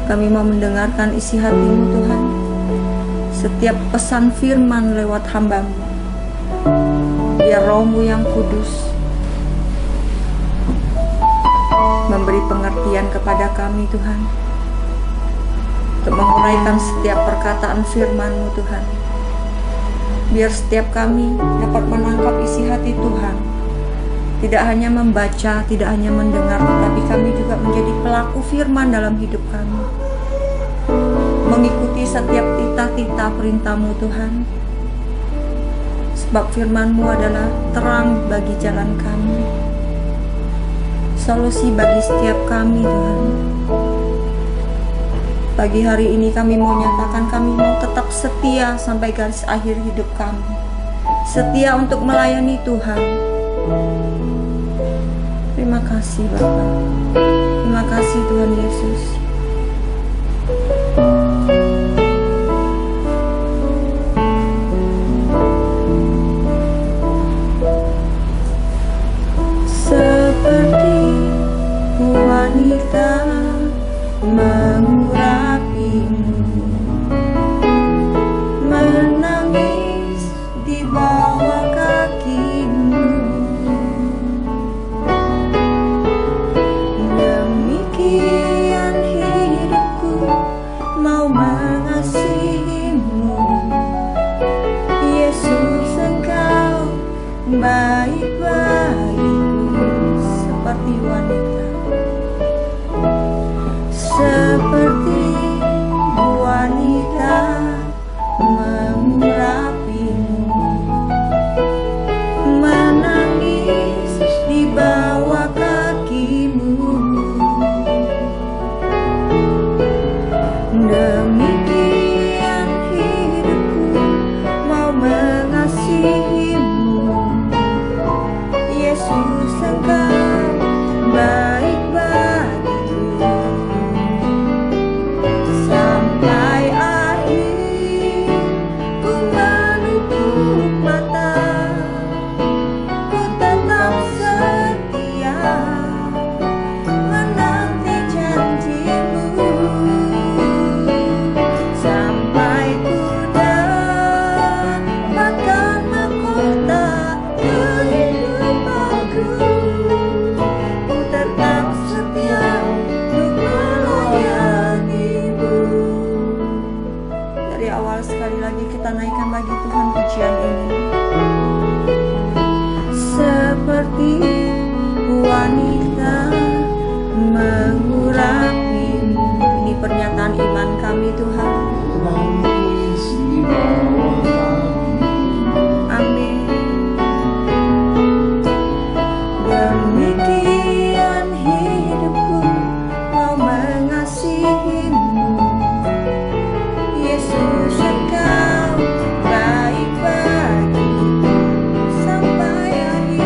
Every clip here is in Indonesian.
Kami mau mendengarkan isi hati-Mu Tuhan. Setiap pesan firman lewat hamba-Mu, biar Roh-Mu yang kudus memberi pengertian kepada kami Tuhan, untuk menguraikan setiap perkataan firman-Mu Tuhan. Biar setiap kami dapat menangkap isi hati Tuhan, tidak hanya membaca, tidak hanya mendengar, tetapi kami juga menjadi pelaku firman dalam hidup kami, mengikuti setiap titah-titah perintah-Mu Tuhan. Sebab firman-Mu adalah terang bagi jalan kami, solusi bagi setiap kami Tuhan. Pagi hari ini kami mau nyatakan, kami mau tetap setia sampai garis akhir hidup kami, setia untuk melayani Tuhan. Terima kasih Bapa, terima kasih Tuhan Yesus. Seperti wanita mengurapimu, menangis di bawah kaki-Mu, demikian hidupku mau mengasihi-Mu. Yesus, Engkau baik bagiku. Seperti wanita, seperti wanita mengurapimu, menangis di bawah kaki-Mu, demikian hidupku mau mengasihi-Mu. Yesus, Engkau baik bagiku. Sampai akhir ku menutup mata, ku tetap setia menanti janji-Mu. Sampai ku dapatkan mahkota kehidupanku, ku tetap setia untuk melayani-Mu. Dari awal sekali lagi kita naikkan lagi Tuhan pujian ini. Seperti wanita mengurapimu. Ini pernyataan iman kami Tuhan. Amin. Demikian hidupku mau mengasihi-Mu. Yesus, Engkau baik bagiku sampai akhir.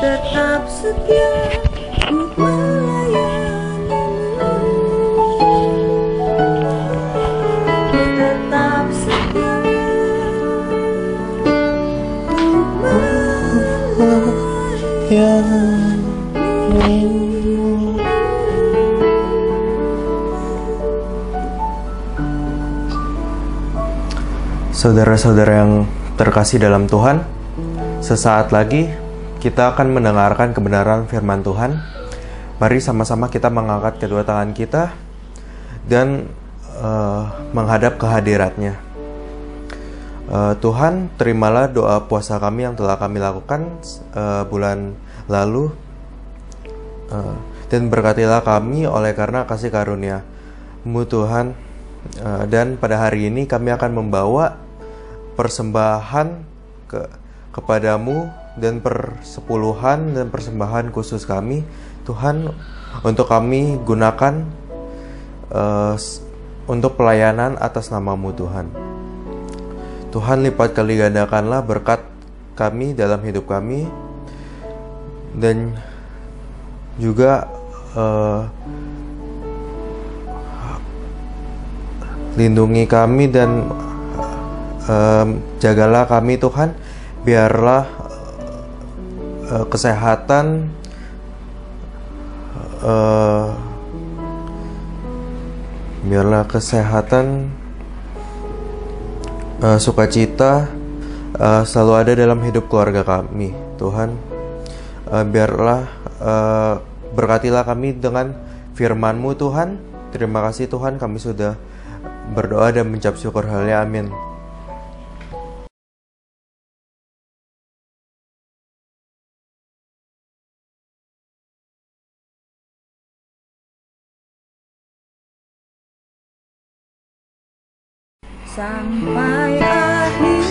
tetap setia untuk melayanimu. Ku tetap setia untuk melayanimu. Saudara-saudara yang terkasih dalam Tuhan, sesaat lagi kita akan mendengarkan kebenaran firman Tuhan. Mari sama-sama kita mengangkat kedua tangan kita dan menghadap kehadirat-Nya. Tuhan, terimalah doa puasa kami yang telah kami lakukan bulan lalu, dan berkatilah kami oleh karena kasih karunia-Mu Tuhan. Dan pada hari ini kami akan membawa persembahan kepadamu dan persepuluhan dan persembahan khusus kami, Tuhan, untuk kami gunakan untuk pelayanan atas nama-Mu Tuhan. Tuhan, lipat kali gandakanlah berkat kami dalam hidup kami, dan juga lindungi kami dan jagalah kami Tuhan, biarlah kesehatan sukacita selalu ada dalam hidup keluarga kami Tuhan. Biarlah berkatilah kami dengan firman-Mu Tuhan. Terima kasih Tuhan, kami sudah berdoa dan mengucap syukur. Haleluya, amin. Sampai akhir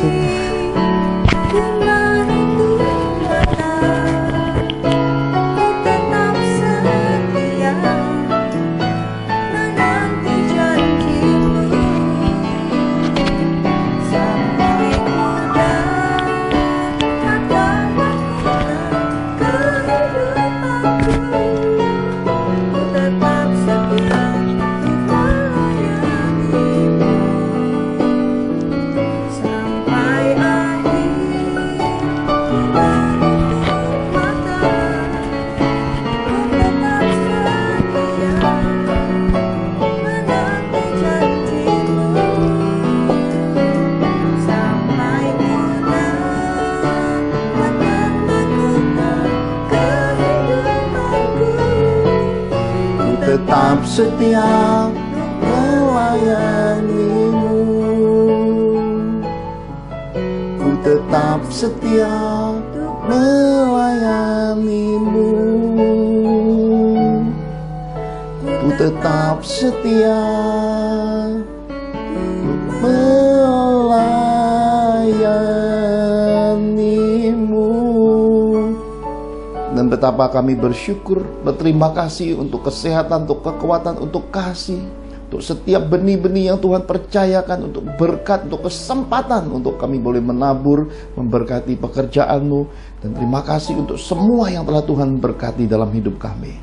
bulan itu datang, ku tetap setia menanti janji-Mu. Sampai ku datang kehidupanku, ku tetap setia untuk melayani-Mu. Tetap setia melayani-Mu. Ku tetap setia melayani-Mu. Ku tetap setia melayani-Mu. Dan betapa kami bersyukur, berterima kasih untuk kesehatan, untuk kekuatan, untuk kasih, untuk setiap benih-benih yang Tuhan percayakan, untuk berkat, untuk kesempatan, untuk kami boleh menabur, memberkati pekerjaan-Mu. Dan terima kasih untuk semua yang telah Tuhan berkati dalam hidup kami.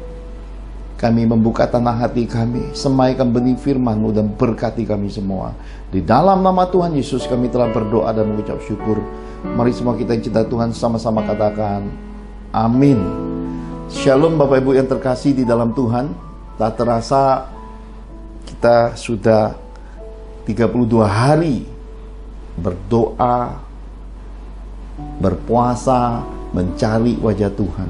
Kami membuka tanah hati kami, semaikan benih firman-Mu dan berkati kami semua. Di dalam nama Tuhan Yesus kami telah berdoa dan mengucap syukur. Mari semua kita yang cinta Tuhan sama-sama katakan amin. Shalom Bapak Ibu yang terkasih di dalam Tuhan. Tak terasa kita sudah 32 hari berdoa, berpuasa, mencari wajah Tuhan.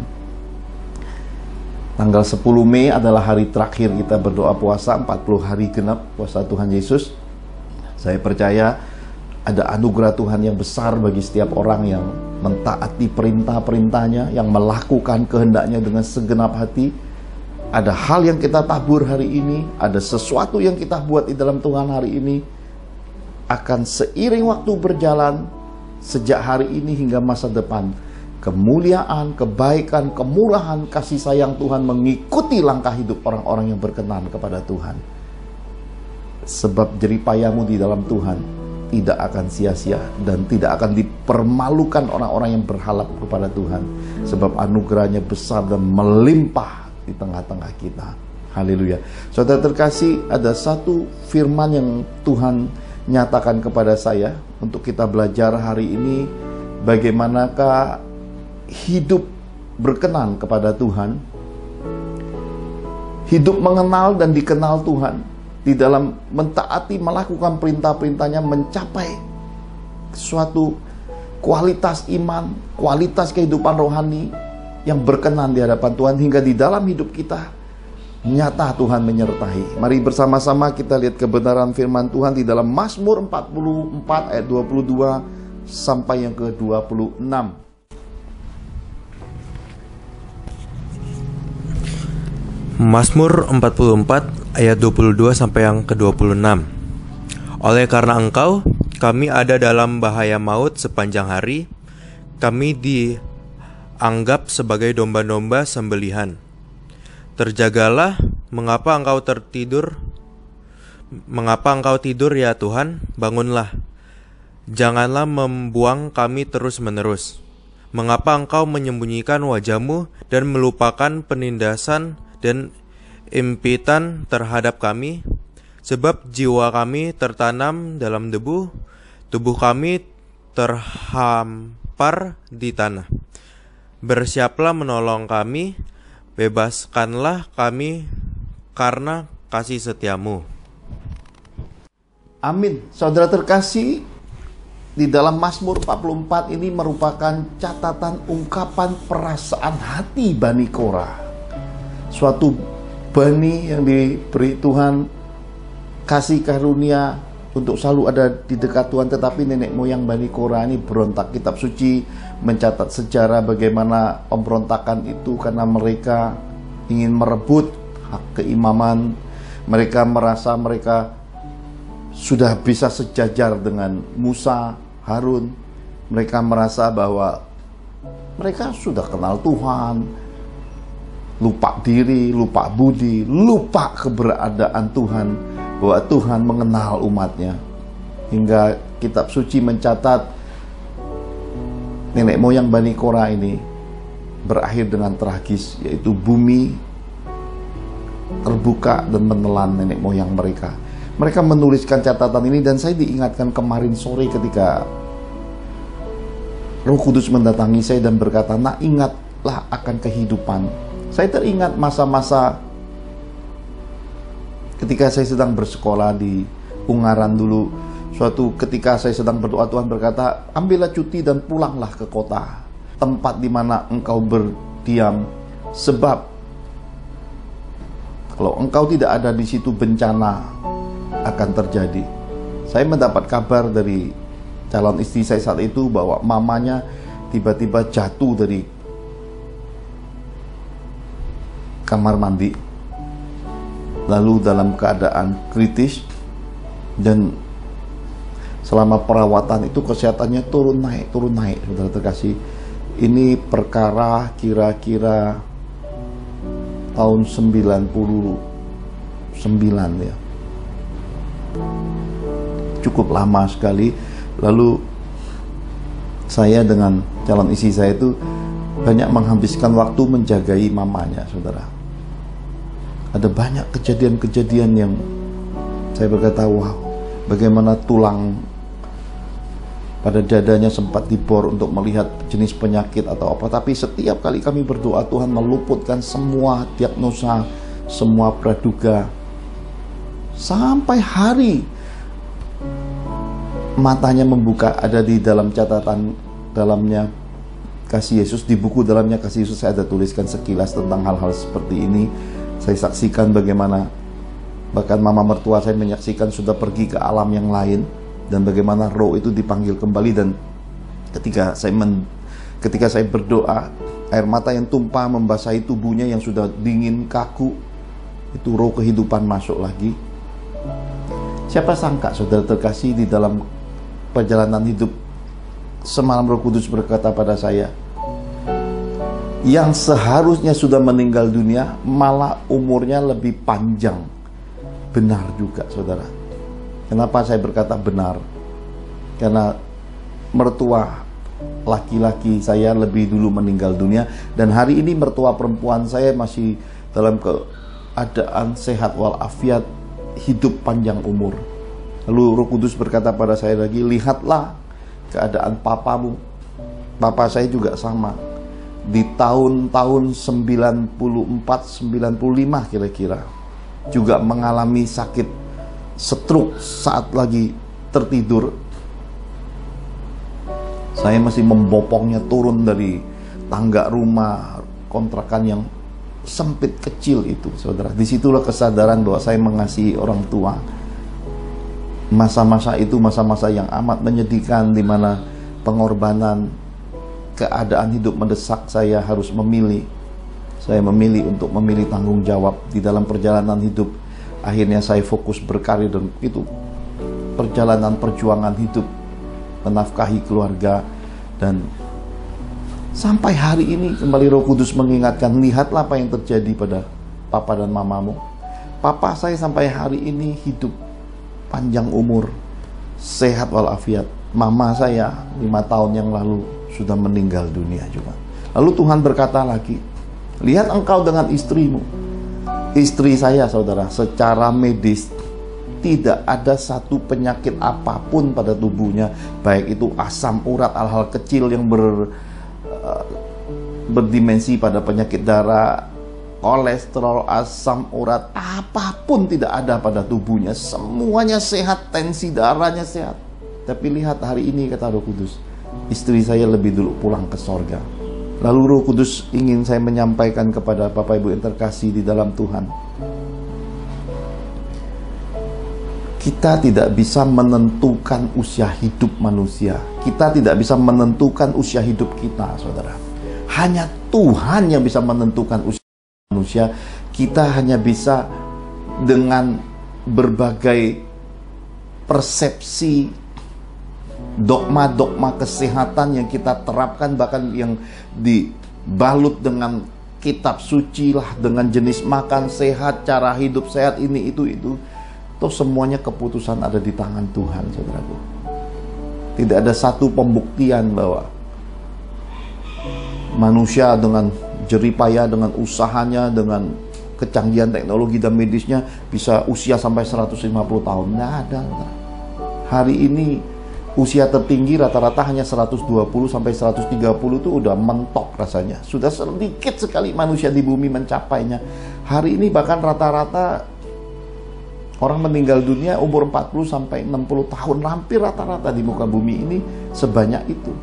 Tanggal 10 Mei adalah hari terakhir kita berdoa puasa, 40 hari genap puasa Tuhan Yesus. Saya percaya ada anugerah Tuhan yang besar bagi setiap orang yang mentaati perintah-perintahnya, yang melakukan kehendaknya dengan segenap hati. Ada hal yang kita tabur hari ini, ada sesuatu yang kita buat di dalam Tuhan hari ini, akan seiring waktu berjalan, sejak hari ini hingga masa depan, kemuliaan, kebaikan, kemurahan, kasih sayang Tuhan mengikuti langkah hidup orang-orang yang berkenan kepada Tuhan. Sebab jerih payahmu di dalam Tuhan tidak akan sia-sia dan tidak akan dipermalukan orang-orang yang berharap kepada Tuhan, sebab anugerahnya besar dan melimpah di tengah-tengah kita. Haleluya. Saudara terkasih, ada satu firman yang Tuhan nyatakan kepada saya untuk kita belajar hari ini, bagaimanakah hidup berkenan kepada Tuhan, hidup mengenal dan dikenal Tuhan, di dalam mentaati, melakukan perintah-perintahnya, mencapai suatu kualitas iman, kualitas kehidupan rohani yang berkenan di hadapan Tuhan, hingga di dalam hidup kita nyata Tuhan menyertai. Mari bersama-sama kita lihat kebenaran firman Tuhan di dalam Mazmur 44 ayat 22 sampai yang ke-26. Mazmur 44 ayat 22 sampai yang ke-26. Oleh karena Engkau, kami ada dalam bahaya maut sepanjang hari. Kami dianggap sebagai domba-domba sembelihan. Terjagalah, mengapa engkau tertidur? Mengapa engkau tidur ya Tuhan? Bangunlah. Janganlah membuang kami terus-menerus. Mengapa engkau menyembunyikan wajahmu dan melupakan penindasan dan impitan terhadap kami? Sebab jiwa kami tertanam dalam debu, tubuh kami terhampar di tanah. Bersiaplah menolong kami, bebaskanlah kami karena kasih setiamu. Amin. Saudara terkasih, di dalam Mazmur 44 ini merupakan catatan ungkapan perasaan hati Bani Korah. Suatu bani yang diberi Tuhan kasih karunia untuk selalu ada di dekat Tuhan, tetapi nenek moyang Bani Korah ini berontak. Kitab suci mencatat sejarah bagaimana pemberontakan itu karena mereka ingin merebut hak keimaman. Mereka merasa mereka sudah bisa sejajar dengan Musa, Harun. Mereka merasa bahwa mereka sudah kenal Tuhan, lupa diri, lupa budi, lupa keberadaan Tuhan, bahwa Tuhan mengenal umatnya. Hingga kitab suci mencatat nenek moyang Bani Korah ini berakhir dengan tragis, yaitu bumi terbuka dan menelan nenek moyang mereka. Mereka menuliskan catatan ini, dan saya diingatkan kemarin sore ketika Roh Kudus mendatangi saya dan berkata, "Nak, ingatlah akan kehidupan." Saya teringat masa-masa ketika saya sedang bersekolah di Ungaran dulu. Suatu ketika saya sedang berdoa, Tuhan berkata, "Ambillah cuti dan pulanglah ke kota, tempat di mana engkau berdiam, sebab kalau engkau tidak ada di situ bencana akan terjadi." Saya mendapat kabar dari calon istri saya saat itu bahwa mamanya tiba-tiba jatuh dari kamar mandi, lalu dalam keadaan kritis, dan selama perawatan itu kesehatannya turun naik. Saudara terkasih, ini perkara kira-kira tahun 99 ya, cukup lama sekali. Lalu saya dengan calon istri saya itu banyak menghabiskan waktu menjagai mamanya, saudara. Ada banyak kejadian-kejadian yang saya berkata, wow, bagaimana tulang pada dadanya sempat dibor untuk melihat jenis penyakit atau apa. Tapi setiap kali kami berdoa, Tuhan meluputkan semua diagnosa, semua praduga. Sampai hari matanya membuka, ada di dalam catatan dalamnya kasih Yesus, di buku dalamnya kasih Yesus saya ada tuliskan sekilas tentang hal-hal seperti ini. Saya saksikan bagaimana bahkan mama mertua saya menyaksikan sudah pergi ke alam yang lain, dan bagaimana roh itu dipanggil kembali. Dan ketika saya berdoa, air mata yang tumpah membasahi tubuhnya yang sudah dingin kaku, itu roh kehidupan masuk lagi. Siapa sangka, saudara terkasih, di dalam perjalanan hidup semalam Roh Kudus berkata pada saya, yang seharusnya sudah meninggal dunia malah umurnya lebih panjang. Benar juga, saudara. Kenapa saya berkata benar? karena mertua laki-laki saya lebih dulu meninggal dunia, dan hari ini mertua perempuan saya masih dalam keadaan sehat walafiat, hidup panjang umur. Lalu Roh Kudus berkata pada saya lagi, lihatlah keadaan papamu. Papa saya juga sama, di tahun-tahun 94-95 kira-kira, juga mengalami sakit stroke saat lagi tertidur. Saya masih membopongnya turun dari tangga rumah kontrakan yang sempit kecil itu, saudara. Disitulah kesadaran bahwa saya mengasihi orang tua. Masa-masa itu masa-masa yang amat menyedihkan, di mana pengorbanan, keadaan hidup mendesak saya harus memilih. Saya memilih untuk memilih tanggung jawab di dalam perjalanan hidup. Akhirnya saya fokus berkarir, dan itu perjalanan perjuangan hidup, menafkahi keluarga. Dan sampai hari ini kembali Roh Kudus mengingatkan, lihatlah apa yang terjadi pada papa dan mamamu. Papa saya sampai hari ini hidup panjang umur, sehat walafiat. Mama saya 5 tahun yang lalu sudah meninggal dunia juga. Lalu Tuhan berkata lagi, lihat engkau dengan istrimu. Istri saya, saudara, secara medis tidak ada satu penyakit apapun pada tubuhnya, baik itu asam urat, hal-hal kecil yang berdimensi pada penyakit darah, kolesterol, asam urat, apapun tidak ada pada tubuhnya. Semuanya sehat, tensi darahnya sehat. Tapi lihat hari ini, kata Roh Kudus, istri saya lebih dulu pulang ke sorga. Lalu Roh Kudus ingin saya menyampaikan kepada Bapak Ibu yang terkasih di dalam Tuhan, kita tidak bisa menentukan usia hidup manusia. Kita tidak bisa menentukan usia hidup kita, saudara. Hanya Tuhan yang bisa menentukan usia manusia. Kita hanya bisa dengan berbagai persepsi, dogma-dogma kesehatan yang kita terapkan, bahkan yang dibalut dengan kitab suci lah, dengan jenis makan sehat, cara hidup sehat, ini itu. Toh semuanya keputusan ada di tangan Tuhan, saudaraku. Tidak ada satu pembuktian bahwa manusia dengan jeripaya, dengan usahanya, dengan kecanggihan teknologi dan medisnya bisa usia sampai 150 tahun. Nggak ada. Hari ini usia tertinggi rata-rata hanya 120 sampai 130 itu udah mentok rasanya. Sudah sedikit sekali manusia di bumi mencapainya. Hari ini bahkan rata-rata orang meninggal dunia umur 40 sampai 60 tahun, hampir rata-rata di muka bumi ini sebanyak itu.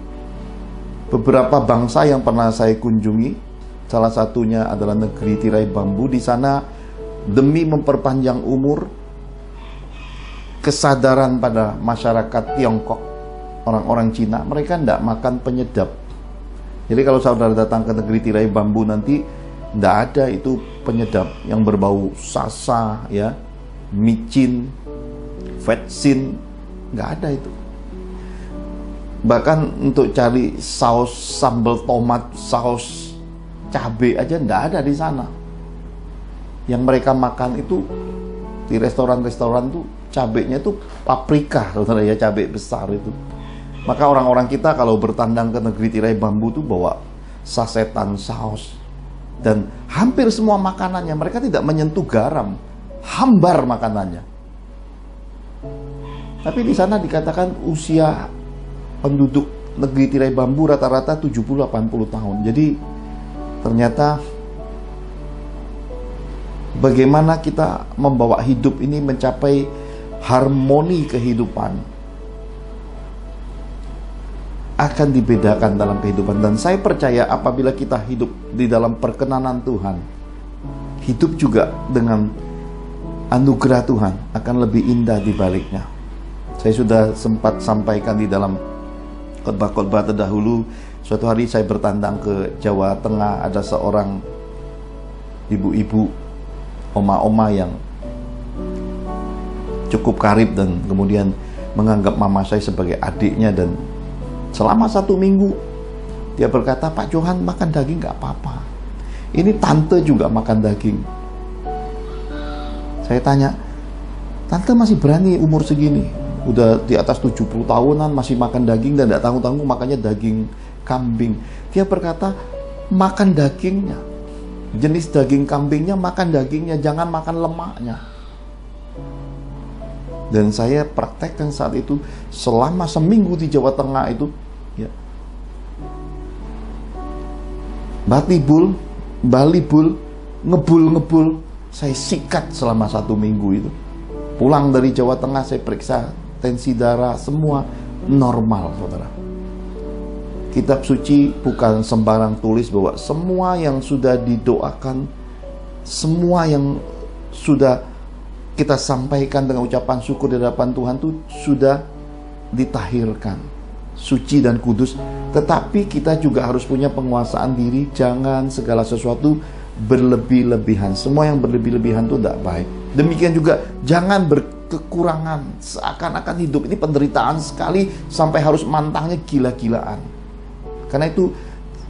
Beberapa bangsa yang pernah saya kunjungi, salah satunya adalah negeri tirai bambu. Di sana demi memperpanjang umur, kesadaran pada masyarakat Tiongkok, orang-orang Cina, mereka tidak makan penyedap. Jadi kalau saudara datang ke negeri tirai bambu nanti, tidak ada itu penyedap yang berbau sasa, ya, micin, vetsin, nggak ada itu. Bahkan untuk cari saus sambal tomat, saus cabai aja nggak ada di sana. Yang mereka makan itu di restoran-restoran tuh cabainya tuh paprika, saudara ya, cabai besar itu. Maka orang-orang kita kalau bertandang ke negeri tirai bambu tuh bawa sasetan saus, dan hampir semua makanannya mereka tidak menyentuh garam, hambar makanannya. Tapi di sana dikatakan usia penduduk negeri tirai bambu rata-rata 70-80 tahun. Jadi ternyata bagaimana kita membawa hidup ini mencapai harmoni kehidupan akan dibedakan dalam kehidupan. Dan saya percaya apabila kita hidup di dalam perkenanan Tuhan, hidup juga dengan anugerah Tuhan akan lebih indah di baliknya. Saya sudah sempat sampaikan di dalam khotbah-khotbah terdahulu. Suatu hari saya bertandang ke Jawa Tengah, ada seorang ibu-ibu, oma-oma yang cukup karib dan kemudian menganggap mama saya sebagai adiknya. Dan selama 1 minggu dia berkata, Pak Johan makan daging gak apa-apa, ini tante juga makan daging. Saya tanya, tante masih berani umur segini udah di atas 70 tahunan masih makan daging dan tidak tanggung-tanggung makannya daging kambing. Dia berkata, makan dagingnya, jenis daging kambingnya, makan dagingnya, jangan makan lemaknya. Dan saya praktekkan saat itu selama seminggu di Jawa Tengah itu, ya. Balibul, ngebul, saya sikat selama 1 minggu itu. Pulang dari Jawa Tengah saya periksa tensi darah, semua normal, saudara. Kitab suci bukan sembarang tulis bahwa semua yang sudah didoakan, semua yang sudah kita sampaikan dengan ucapan syukur di hadapan Tuhan itu sudah ditahirkan, suci dan kudus. Tetapi kita juga harus punya penguasaan diri, jangan segala sesuatu berlebih-lebihan. Semua yang berlebih-lebihan itu tidak baik. Demikian juga jangan berkekurangan, seakan-akan hidup ini penderitaan sekali sampai harus mantangnya gila-gilaan. Karena itu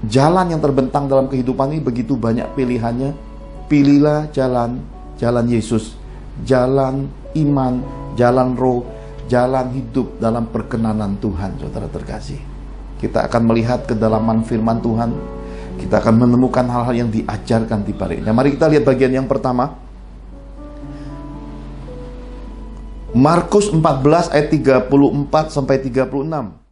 jalan yang terbentang dalam kehidupan ini begitu banyak pilihannya. Pilihlah jalan Yesus, jalan iman, jalan roh, jalan hidup dalam perkenanan Tuhan, saudara terkasih. Kita akan melihat kedalaman firman Tuhan. Kita akan menemukan hal-hal yang diajarkan di baliknya. Mari kita lihat bagian yang pertama. Markus 14 ayat 34 sampai 36.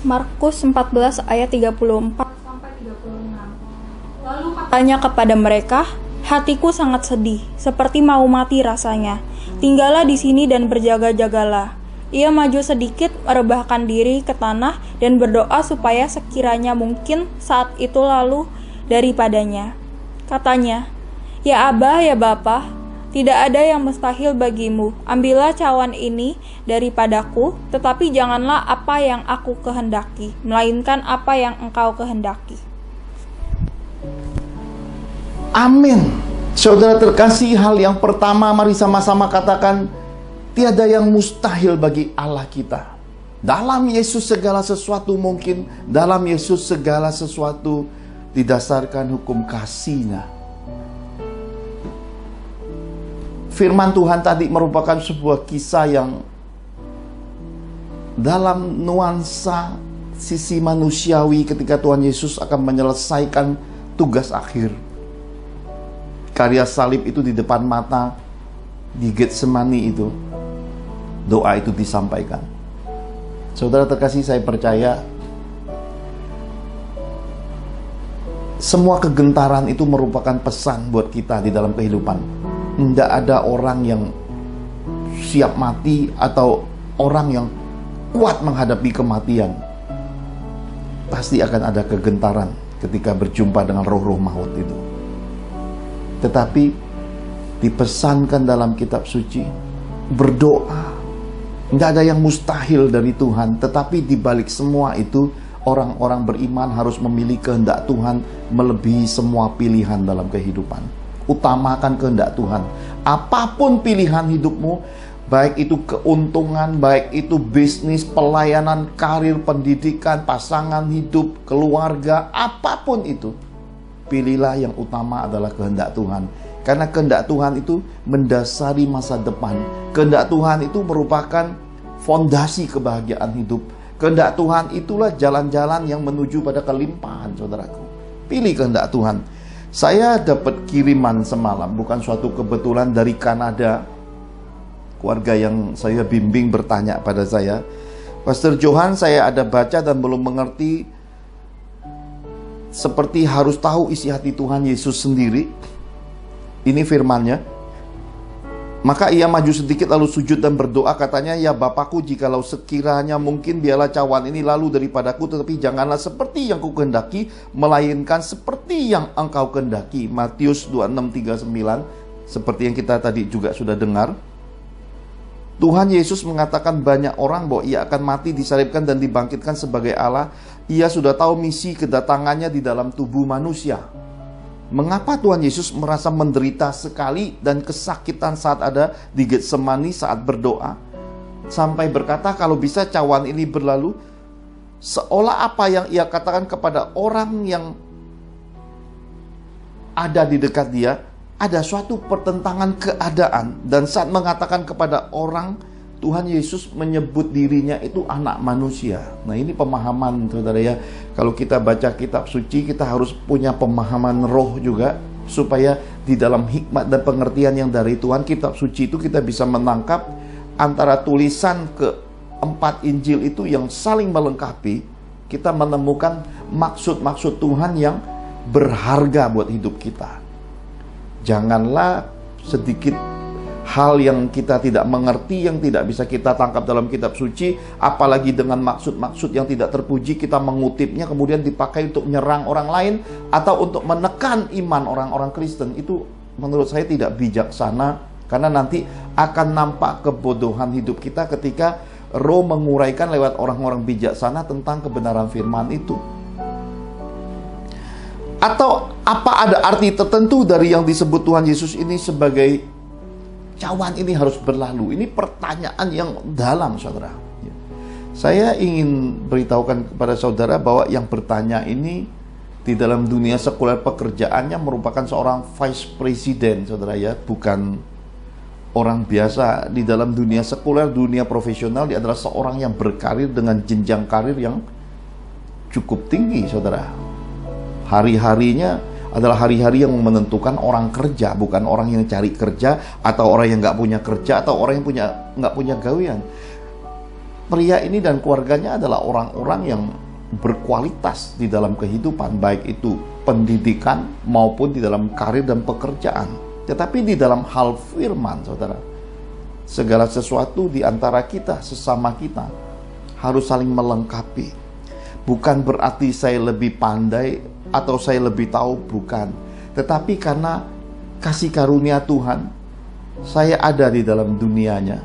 Markus 14 ayat 34 sampai 36. Lalu katanya kepada mereka, hatiku sangat sedih, seperti mau mati rasanya. Tinggallah di sini dan berjaga-jagalah. Ia maju sedikit, merebahkan diri ke tanah dan berdoa supaya sekiranya mungkin saat itu lalu daripadanya. Katanya, ya Abah, ya Bapa, tidak ada yang mustahil bagimu. Ambillah cawan ini daripadaku, tetapi janganlah apa yang aku kehendaki, melainkan apa yang Engkau kehendaki. Amin. Saudara terkasih, hal yang pertama mari sama-sama katakan, tiada yang mustahil bagi Allah kita. Dalam Yesus segala sesuatu mungkin. Dalam Yesus segala sesuatu didasarkan hukum kasih-Nya. Firman Tuhan tadi merupakan sebuah kisah yang dalam nuansa sisi manusiawi ketika Tuhan Yesus akan menyelesaikan tugas akhir. Karya salib itu di depan mata, di Getsemani itu, doa itu disampaikan. Saudara terkasih, saya percaya semua kegentaran itu merupakan pesan buat kita di dalam kehidupan. Tidak ada orang yang siap mati atau orang yang kuat menghadapi kematian. Pasti akan ada kegentaran ketika berjumpa dengan roh-roh maut itu. Tetapi dipesankan dalam kitab suci, berdoa. Tidak ada yang mustahil dari Tuhan. Tetapi di balik semua itu, orang-orang beriman harus memilih kehendak Tuhan melebihi semua pilihan dalam kehidupan. Utamakan kehendak Tuhan. Apapun pilihan hidupmu, baik itu keuntungan, baik itu bisnis, pelayanan, karir, pendidikan, pasangan hidup, keluarga, apapun itu, pilihlah yang utama adalah kehendak Tuhan. Karena kehendak Tuhan itu mendasari masa depan. Kehendak Tuhan itu merupakan fondasi kebahagiaan hidup. Kehendak Tuhan itulah jalan-jalan yang menuju pada kelimpahan, saudaraku. Pilih kehendak Tuhan. Saya dapat kiriman semalam, bukan suatu kebetulan, dari Kanada. Keluarga yang saya bimbing bertanya pada saya, Pastor Johan, saya ada baca dan belum mengerti, seperti harus tahu isi hati Tuhan Yesus sendiri. Ini firman-Nya. Maka ia maju sedikit lalu sujud dan berdoa, katanya, ya Bapakku, jikalau sekiranya mungkin biarlah cawan ini lalu daripadaku, tetapi janganlah seperti yang ku kehendaki, melainkan seperti yang Engkau kehendaki. Matius 26:39, seperti yang kita tadi juga sudah dengar. Tuhan Yesus mengatakan banyak orang bahwa ia akan mati, disalibkan dan dibangkitkan sebagai Allah. Ia sudah tahu misi kedatangannya di dalam tubuh manusia. Mengapa Tuhan Yesus merasa menderita sekali dan kesakitan saat ada di Getsemani saat berdoa? Sampai berkata kalau bisa cawan ini berlalu, seolah apa yang ia katakan kepada orang yang ada di dekat dia, ada suatu pertentangan keadaan, dan saat mengatakan kepada orang, Tuhan Yesus menyebut dirinya itu anak manusia. Nah, ini pemahaman, saudara ya. Kalau kita baca kitab suci, kita harus punya pemahaman roh juga, supaya di dalam hikmat dan pengertian yang dari Tuhan, kitab suci itu kita bisa menangkap antara tulisan keempat Injil itu yang saling melengkapi. Kita menemukan maksud-maksud Tuhan yang berharga buat hidup kita. Janganlah sedikit hal yang kita tidak mengerti, yang tidak bisa kita tangkap dalam kitab suci, apalagi dengan maksud-maksud yang tidak terpuji, kita mengutipnya kemudian dipakai untuk menyerang orang lain atau untuk menekan iman orang-orang Kristen. Itu menurut saya tidak bijaksana, karena nanti akan nampak kebodohan hidup kita ketika Roh menguraikan lewat orang-orang bijaksana tentang kebenaran firman itu. Atau apa ada arti tertentu dari yang disebut Tuhan Yesus ini sebagai cawan ini harus berlalu? Ini pertanyaan yang dalam, saudara. Saya ingin beritahukan kepada saudara bahwa yang bertanya ini di dalam dunia sekuler pekerjaannya merupakan seorang vice president, saudara ya, bukan orang biasa. Di dalam dunia sekuler, dunia profesional, dia adalah seorang yang berkarir dengan jenjang karir yang cukup tinggi, saudara. Hari-harinya adalah hari-hari yang menentukan orang kerja, bukan orang yang cari kerja, atau orang yang nggak punya kerja, atau orang yang nggak punya gawean. Pria ini dan keluarganya adalah orang-orang yang berkualitas di dalam kehidupan, baik itu pendidikan maupun di dalam karir dan pekerjaan. Tetapi di dalam hal firman, saudara, segala sesuatu di antara kita, sesama kita, harus saling melengkapi. Bukan berarti saya lebih pandai atau saya lebih tahu, bukan. Tetapi karena kasih karunia Tuhan, saya ada di dalam dunianya.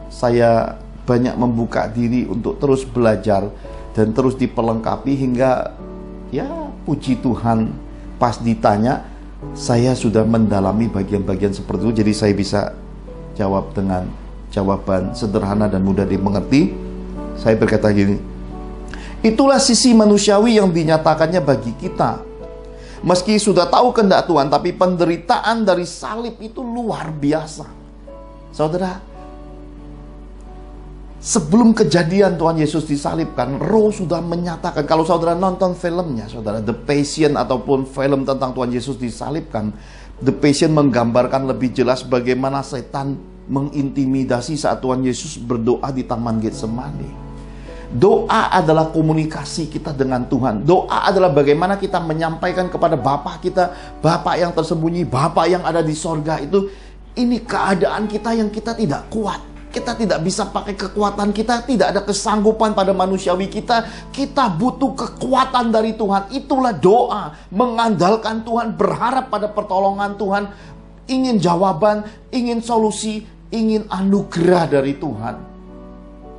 Saya banyak membuka diri untuk terus belajar dan terus diperlengkapi hingga, ya puji Tuhan, pas ditanya, saya sudah mendalami bagian-bagian seperti itu. Jadi saya bisa jawab dengan jawaban sederhana dan mudah dimengerti. Saya berkata gini, itulah sisi manusiawi yang dinyatakannya bagi kita. Meski sudah tahu kehendak Tuhan, tapi penderitaan dari salib itu luar biasa. Saudara, sebelum kejadian Tuhan Yesus disalibkan, Roh sudah menyatakan. Kalau saudara nonton filmnya, saudara, The Passion ataupun film tentang Tuhan Yesus disalibkan, The Passion menggambarkan lebih jelas bagaimana setan mengintimidasi saat Tuhan Yesus berdoa di Taman Getsemani. Doa adalah komunikasi kita dengan Tuhan. Doa adalah bagaimana kita menyampaikan kepada Bapa kita, Bapa yang tersembunyi, Bapa yang ada di sorga itu, ini keadaan kita yang kita tidak kuat. Kita tidak bisa pakai kekuatan kita, tidak ada kesanggupan pada manusiawi kita. Kita butuh kekuatan dari Tuhan. Itulah doa, mengandalkan Tuhan, berharap pada pertolongan Tuhan, ingin jawaban, ingin solusi, ingin anugerah dari Tuhan.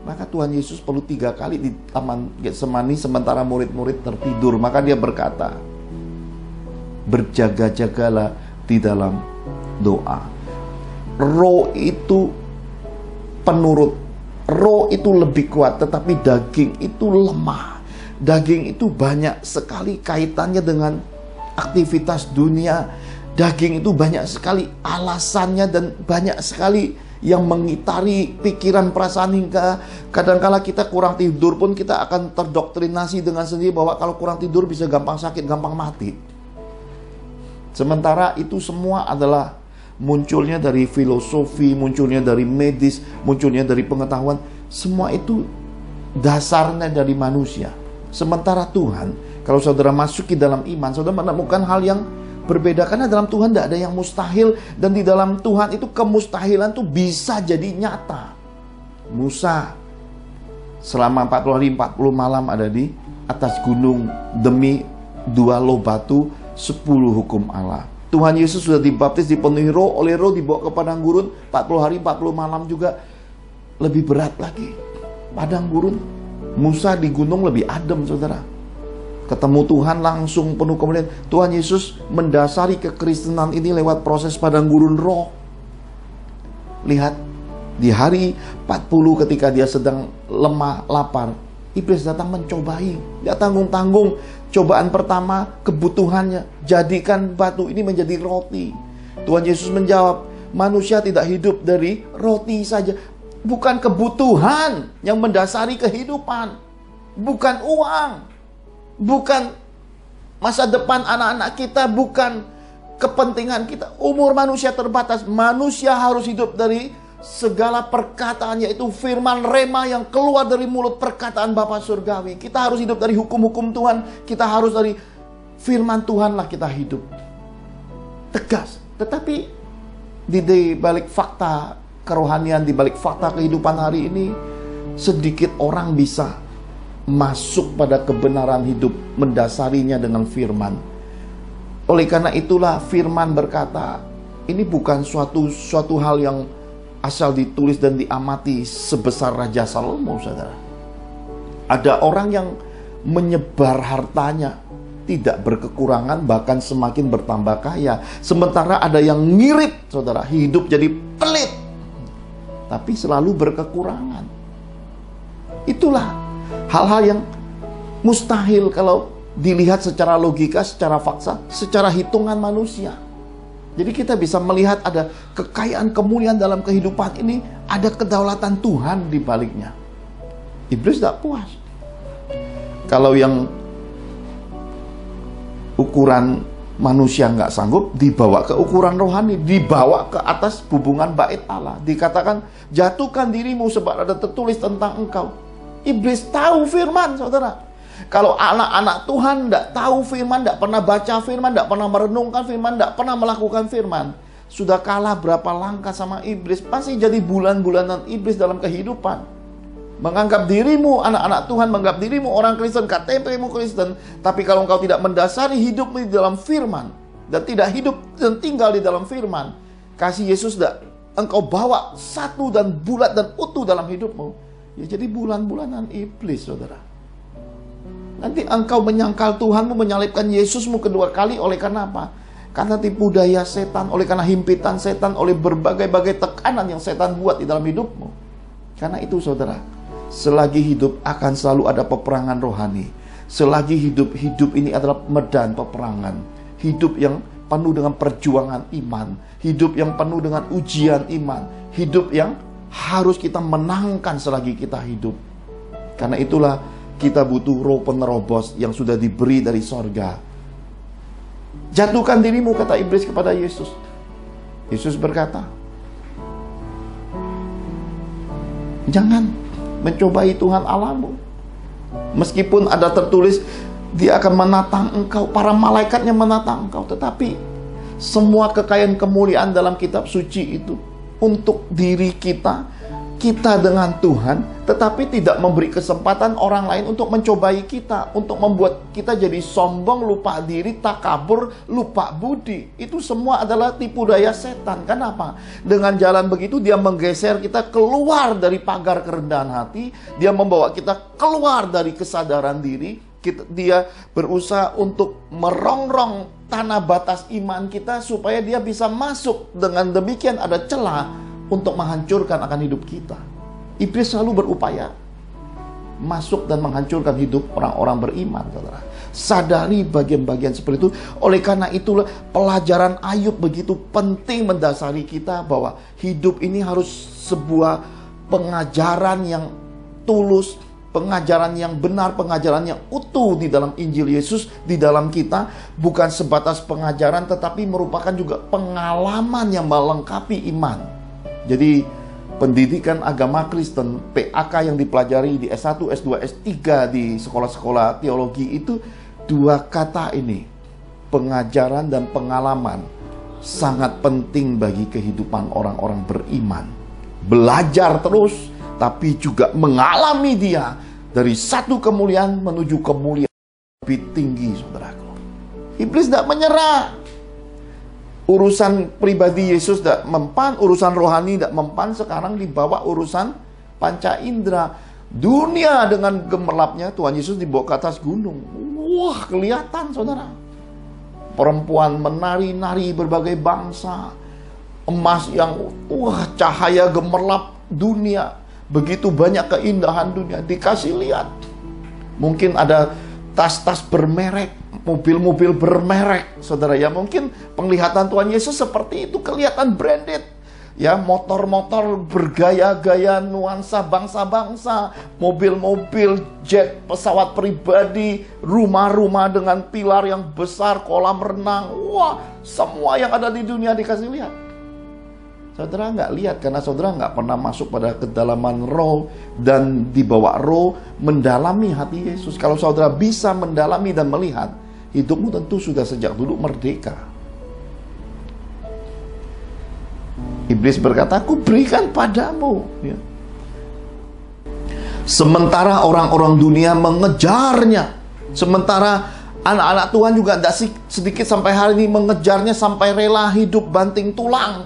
Maka Tuhan Yesus perlu 3 kali di Taman Getsemani sementara murid-murid tertidur. Maka dia berkata, berjaga-jagalah di dalam doa. Roh itu penurut, roh itu lebih kuat, tetapi daging itu lemah. Daging itu banyak sekali kaitannya dengan aktivitas dunia. Daging itu banyak sekali alasannya dan banyak sekali yang mengitari pikiran, perasaan, hingga kadangkala kita kurang tidur pun kita akan terdoktrinasi dengan sendiri bahwa kalau kurang tidur bisa gampang sakit, gampang mati. Sementara itu semua adalah munculnya dari filosofi, munculnya dari medis, munculnya dari pengetahuan. Semua itu dasarnya dari manusia. Sementara Tuhan, kalau saudara masuki dalam iman, saudara menemukan hal yang berbeda, karena dalam Tuhan tidak ada yang mustahil, dan di dalam Tuhan itu kemustahilan tuh bisa jadi nyata. Musa selama 40 hari 40 malam ada di atas gunung demi 2 loh batu, 10 hukum Allah. Tuhan Yesus sudah dibaptis, dipenuhi roh, oleh roh dibawa ke padang gurun 40 hari 40 malam juga. Lebih berat lagi padang gurun. Musa di gunung lebih adem, saudara. Ketemu Tuhan langsung penuh kemuliaan. Tuhan Yesus mendasari kekristenan ini lewat proses padang gurun roh. Lihat, di hari 40 ketika dia sedang lemah, lapar, iblis datang mencobai. Dia tanggung-tanggung. Cobaan pertama, kebutuhannya, jadikan batu ini menjadi roti. Tuhan Yesus menjawab, manusia tidak hidup dari roti saja. Bukan kebutuhan yang mendasari kehidupan. Bukan uang. Bukan masa depan anak-anak kita. Bukan kepentingan kita. Umur manusia terbatas. Manusia harus hidup dari segala perkataan, yaitu firman rema yang keluar dari mulut perkataan Bapa Surgawi. Kita harus hidup dari hukum-hukum Tuhan. Kita harus dari firman Tuhanlah kita hidup. Tegas. Tetapi di balik fakta kerohanian, di balik fakta kehidupan hari ini, sedikit orang bisa masuk pada kebenaran hidup, mendasarinya dengan firman. Oleh karena itulah firman berkata, ini bukan suatu hal yang asal ditulis dan diamati sebesar Raja Salomo, saudara. Ada orang yang menyebar hartanya, tidak berkekurangan, bahkan semakin bertambah kaya. Sementara ada yang ngirit, saudara, hidup jadi pelit, tapi selalu berkekurangan. Itulah hal-hal yang mustahil kalau dilihat secara logika, secara fakta, secara hitungan manusia. Jadi kita bisa melihat ada kekayaan kemuliaan dalam kehidupan ini, ada kedaulatan Tuhan di baliknya. Iblis tidak puas. Kalau yang ukuran manusia nggak sanggup, dibawa ke ukuran rohani, dibawa ke atas hubungan bait Allah. Dikatakan, jatuhkan dirimu sebab ada tertulis tentang engkau. Iblis tahu firman, saudara. Kalau anak-anak Tuhan tidak tahu firman, tidak pernah baca firman, tidak pernah merenungkan firman, tidak pernah melakukan firman, sudah kalah berapa langkah sama iblis. Pasti jadi bulan-bulanan iblis dalam kehidupan. Menganggap dirimu anak-anak Tuhan, menganggap dirimu orang Kristen, KTP-mu Kristen, tapi kalau engkau tidak mendasari hidupmu di dalam firman, dan tidak hidup dan tinggal di dalam firman, kasih Yesus tidak engkau bawa satu dan bulat dan utuh dalam hidupmu, ya jadi bulan-bulanan iblis, saudara. Nanti engkau menyangkal Tuhanmu, menyalibkan Yesusmu kedua kali. Oleh karena apa? Karena tipu daya setan, oleh karena himpitan setan, oleh berbagai-bagai tekanan yang setan buat di dalam hidupmu. Karena itu, saudara, selagi hidup akan selalu ada peperangan rohani. Selagi hidup ini adalah medan peperangan. Hidup yang penuh dengan perjuangan iman. Hidup yang penuh dengan ujian iman. Hidup yang harus kita menangkan selagi kita hidup. Karena itulah kita butuh roh penerobos yang sudah diberi dari sorga. Jatuhkan dirimu, kata iblis kepada Yesus. Yesus berkata, jangan mencobai Tuhan Allahmu. Meskipun ada tertulis, dia akan menatang engkau, para malaikatnya menatang engkau. Tetapi semua kekayaan kemuliaan dalam kitab suci itu untuk diri kita dengan Tuhan, tetapi tidak memberi kesempatan orang lain untuk mencobai kita, untuk membuat kita jadi sombong, lupa diri, takabur, lupa budi. Itu semua adalah tipu daya setan. Kenapa? Dengan jalan begitu dia menggeser kita keluar dari pagar kerendahan hati, dia membawa kita keluar dari kesadaran diri. Dia berusaha untuk merongrong tanah batas iman kita supaya dia bisa masuk. Dengan demikian ada celah untuk menghancurkan akan hidup kita. Iblis selalu berupaya masuk dan menghancurkan hidup orang-orang beriman, saudara. Sadari bagian-bagian seperti itu. Oleh karena itulah pelajaran Ayub begitu penting mendasari kita bahwa hidup ini harus sebuah pengajaran yang tulus, pengajaran yang benar, pengajaran yang utuh di dalam Injil Yesus, di dalam kita. Bukan sebatas pengajaran, tetapi merupakan juga pengalaman yang melengkapi iman. Jadi pendidikan agama Kristen, PAK yang dipelajari di S1, S2, S3 di sekolah-sekolah teologi itu dua kata ini, pengajaran dan pengalaman, sangat penting bagi kehidupan orang-orang beriman. Belajar terus, tapi juga mengalami dia dari satu kemuliaan menuju kemuliaan lebih tinggi, saudaraku. Iblis tidak menyerah. Urusan pribadi Yesus tidak mempan, urusan rohani tidak mempan, sekarang dibawa urusan panca indera. Dunia dengan gemerlapnya, Tuhan Yesus dibawa ke atas gunung. Wah, kelihatan, saudara. Perempuan menari-nari berbagai bangsa. Emas yang, cahaya gemerlap dunia. Begitu banyak keindahan dunia, dikasih lihat. Mungkin ada tas-tas bermerek, mobil-mobil bermerek, saudara. Ya mungkin penglihatan Tuhan Yesus seperti itu, kelihatan branded. Ya, motor-motor bergaya-gaya nuansa bangsa-bangsa, mobil-mobil, jet, pesawat pribadi, rumah-rumah dengan pilar yang besar, kolam renang. Wah, semua yang ada di dunia dikasih lihat. Saudara nggak lihat karena saudara nggak pernah masuk pada kedalaman roh dan dibawa roh mendalami hati Yesus. Kalau saudara bisa mendalami dan melihat, hidupmu tentu sudah sejak dulu merdeka. Iblis berkata, aku berikan padamu. Ya. Sementara orang-orang dunia mengejarnya. Sementara anak-anak Tuhan juga tidak sedikit sampai hari ini mengejarnya sampai rela hidup banting tulang.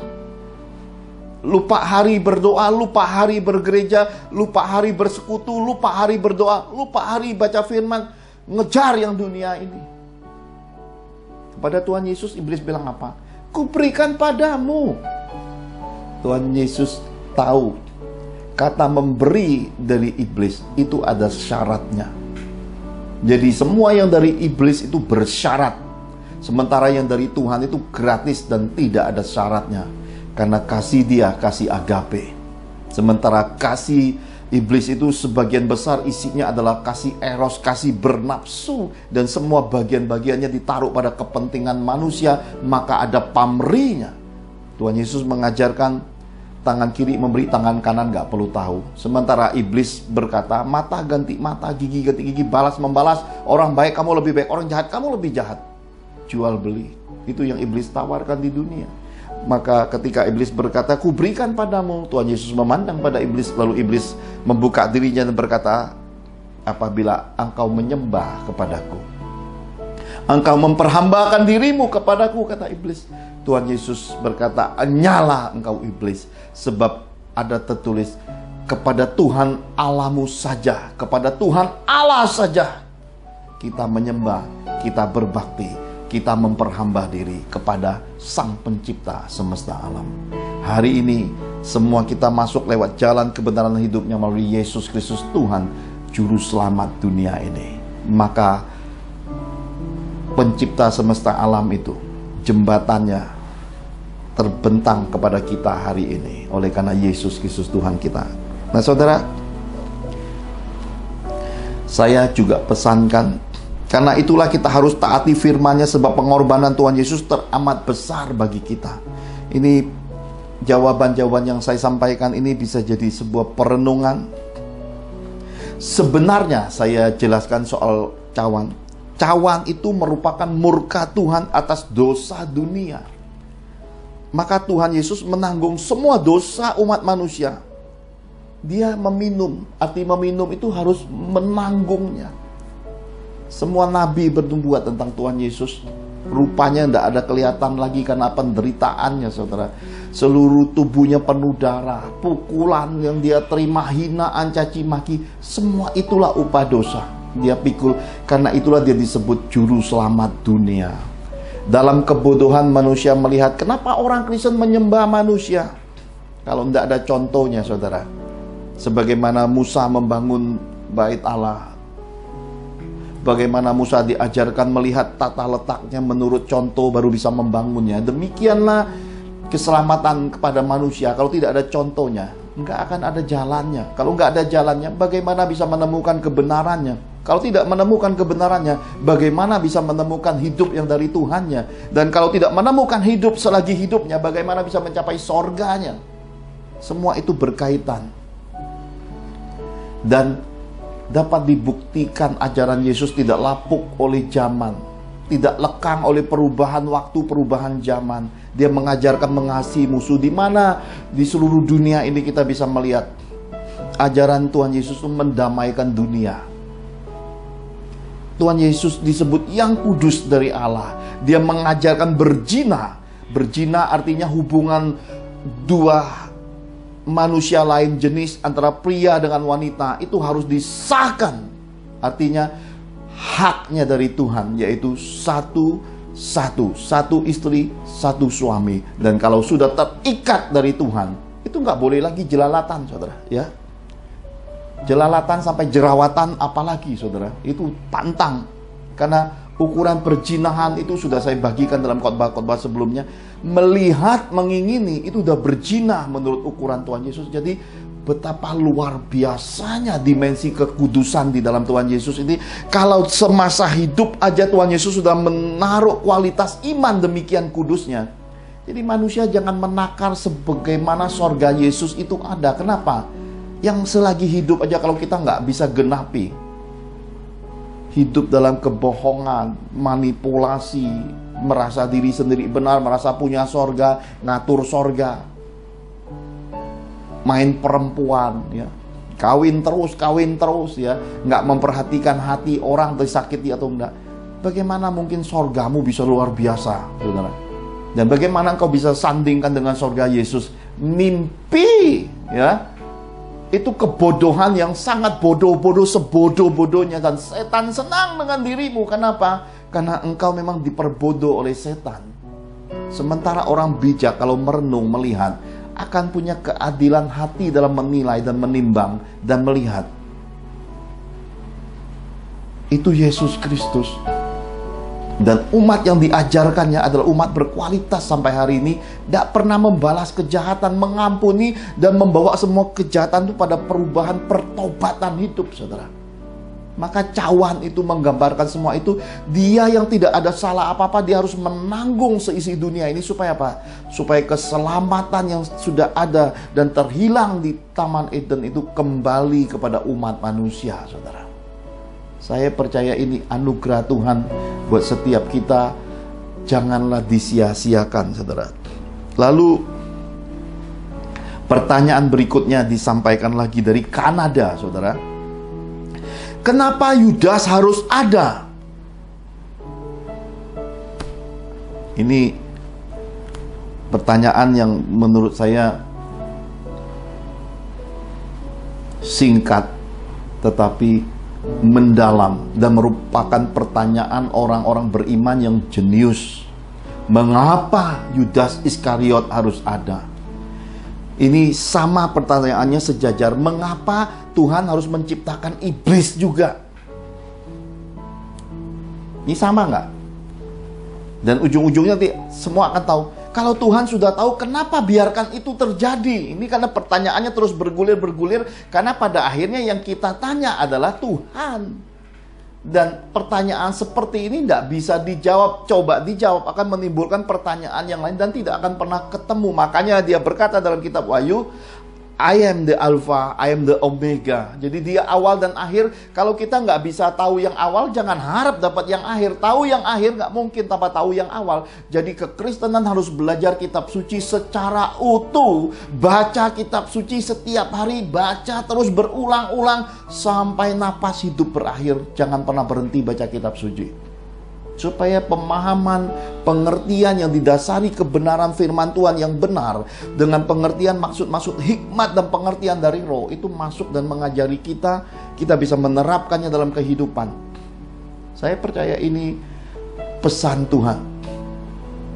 Lupa hari berdoa, lupa hari bergereja, lupa hari bersekutu, lupa hari berdoa, lupa hari baca firman. Ngejar yang dunia ini. Kepada Tuhan Yesus, iblis bilang apa? Ku berikan padamu. Tuhan Yesus tahu kata memberi dari iblis itu ada syaratnya. Jadi semua yang dari iblis itu bersyarat. Sementara yang dari Tuhan itu gratis dan tidak ada syaratnya. Karena kasih dia, kasih agape. Sementara kasih iblis itu sebagian besar isinya adalah kasih eros, kasih bernafsu. Dan semua bagian-bagiannya ditaruh pada kepentingan manusia. Maka ada pamrihnya. Tuhan Yesus mengajarkan tangan kiri memberi, tangan kanan gak perlu tahu. Sementara iblis berkata, mata ganti mata, gigi ganti gigi, balas membalas. Orang baik kamu lebih baik, orang jahat kamu lebih jahat. Jual beli. Itu yang iblis tawarkan di dunia. Maka ketika iblis berkata, ku berikan padamu, Tuhan Yesus memandang pada iblis. Lalu iblis membuka dirinya dan berkata, apabila engkau menyembah kepadaku, engkau memperhambakan dirimu kepadaku, kata iblis. Tuhan Yesus berkata, nyala engkau iblis, sebab ada tertulis, kepada Tuhan Allahmu saja, kepada Tuhan Allah saja kita menyembah, kita berbakti, kita memperhamba diri kepada Sang Pencipta semesta alam. Hari ini semua kita masuk lewat jalan kebenaran hidupnya melalui Yesus Kristus Tuhan, Juru Selamat dunia ini. Maka Pencipta semesta alam itu, jembatannya terbentang kepada kita hari ini oleh karena Yesus Kristus Tuhan kita. Nah saudara, saya juga pesankan, karena itulah kita harus taati firman-Nya, sebab pengorbanan Tuhan Yesus teramat besar bagi kita. Ini jawaban-jawaban yang saya sampaikan ini bisa jadi sebuah perenungan. Sebenarnya saya jelaskan soal cawan. Cawan itu merupakan murka Tuhan atas dosa dunia. Maka Tuhan Yesus menanggung semua dosa umat manusia. Dia meminum. Arti meminum itu harus menanggungnya. Semua nabi bernubuat tentang Tuhan Yesus. Rupanya tidak ada kelihatan lagi karena penderitaannya, saudara. Seluruh tubuhnya penuh darah, pukulan yang dia terima, hinaan, caci maki, semua itulah upah dosa. Dia pikul, karena itulah dia disebut juru selamat dunia. Dalam kebodohan manusia melihat, kenapa orang Kristen menyembah manusia? Kalau tidak ada contohnya, saudara. Sebagaimana Musa membangun bait Allah, bagaimana Musa diajarkan melihat tata letaknya menurut contoh baru bisa membangunnya. Demikianlah keselamatan kepada manusia. Kalau tidak ada contohnya, nggak akan ada jalannya. Kalau nggak ada jalannya, bagaimana bisa menemukan kebenarannya? Kalau tidak menemukan kebenarannya, bagaimana bisa menemukan hidup yang dari Tuhannya? Dan kalau tidak menemukan hidup selagi hidupnya, bagaimana bisa mencapai sorganya? Semua itu berkaitan. Dan dapat dibuktikan ajaran Yesus tidak lapuk oleh zaman, tidak lekang oleh perubahan waktu, perubahan zaman. Dia mengajarkan mengasihi musuh. Di mana di seluruh dunia ini kita bisa melihat ajaran Tuhan Yesus itu mendamaikan dunia. Tuhan Yesus disebut yang kudus dari Allah. Dia mengajarkan berzina. Berzina artinya hubungan dua manusia lain jenis antara pria dengan wanita itu harus disahkan. Artinya haknya dari Tuhan, yaitu satu istri, satu suami. Dan kalau sudah terikat dari Tuhan, itu nggak boleh lagi jelalatan, saudara. Ya, jelalatan sampai jerawatan, apalagi, saudara. Itu pantang. Karena ukuran perzinahan itu sudah saya bagikan dalam khotbah-khotbah sebelumnya. Melihat, mengingini itu udah berzina menurut ukuran Tuhan Yesus. Jadi betapa luar biasanya dimensi kekudusan di dalam Tuhan Yesus ini. Kalau semasa hidup aja Tuhan Yesus sudah menaruh kualitas iman demikian kudusnya. Jadi manusia jangan menakar sebagaimana sorga Yesus itu ada. Kenapa? Yang selagi hidup aja kalau kita nggak bisa genapi, hidup dalam kebohongan, manipulasi, merasa diri sendiri benar, merasa punya sorga, ngatur sorga, main perempuan, ya, kawin terus, ya, nggak memperhatikan hati orang tersakiti atau enggak. Bagaimana mungkin sorgamu bisa luar biasa, saudara? Dan bagaimana engkau bisa sandingkan dengan sorga Yesus? Mimpi, ya. Itu kebodohan yang sangat bodoh-bodoh, sebodoh-bodohnya. Dan setan senang dengan dirimu. Kenapa? Karena engkau memang diperbodoh oleh setan. Sementara orang bijak kalau merenung, melihat, akan punya keadilan hati dalam menilai dan menimbang dan melihat. Itu Yesus Kristus. Dan umat yang diajarkannya adalah umat berkualitas sampai hari ini. Tidak pernah membalas kejahatan, mengampuni, dan membawa semua kejahatan itu pada perubahan pertobatan hidup, saudara. Maka cawan itu menggambarkan semua itu. Dia yang tidak ada salah apa-apa, dia harus menanggung seisi dunia ini. Supaya apa? Supaya keselamatan yang sudah ada dan terhilang di Taman Eden itu kembali kepada umat manusia, saudara. Saya percaya ini anugerah Tuhan buat setiap kita. Janganlah disia-siakan, saudara. Lalu pertanyaan berikutnya disampaikan lagi dari Kanada, saudara. Kenapa Yudas harus ada? Ini pertanyaan yang menurut saya singkat tetapi mendalam dan merupakan pertanyaan orang-orang beriman yang jenius. Mengapa Yudas Iskariot harus ada? Ini sama pertanyaannya sejajar. Mengapa Tuhan harus menciptakan iblis juga? Ini sama nggak? Dan ujung-ujungnya nanti semua akan tahu. Kalau Tuhan sudah tahu, kenapa biarkan itu terjadi? Ini karena pertanyaannya terus bergulir. Karena pada akhirnya yang kita tanya adalah Tuhan. Dan pertanyaan seperti ini tidak bisa dijawab. Coba dijawab akan menimbulkan pertanyaan yang lain dan tidak akan pernah ketemu. Makanya dia berkata dalam kitab Wahyu, I am the Alpha, I am the Omega. Jadi dia awal dan akhir. Kalau kita nggak bisa tahu yang awal, jangan harap dapat yang akhir. Tahu yang akhir nggak mungkin tanpa tahu yang awal. Jadi kekristenan harus belajar kitab suci secara utuh. Baca kitab suci setiap hari. Baca terus berulang-ulang sampai napas hidup berakhir. Jangan pernah berhenti baca kitab suci. Supaya pemahaman, pengertian yang didasari kebenaran firman Tuhan yang benar, dengan pengertian maksud-maksud hikmat dan pengertian dari Roh, itu masuk dan mengajari kita, kita bisa menerapkannya dalam kehidupan. Saya percaya ini pesan Tuhan.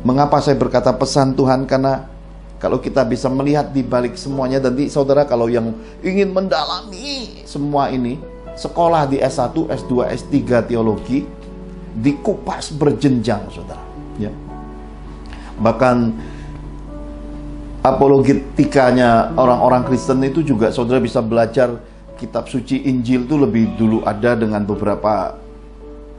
Mengapa saya berkata pesan Tuhan? Karena kalau kita bisa melihat di balik semuanya, dan saudara kalau yang ingin mendalami semua ini, sekolah di S1, S2, S3 teologi, dikupas berjenjang, saudara, ya. Bahkan apologetikanya orang-orang Kristen itu juga saudara bisa belajar kitab suci Injil itu lebih dulu ada dengan beberapa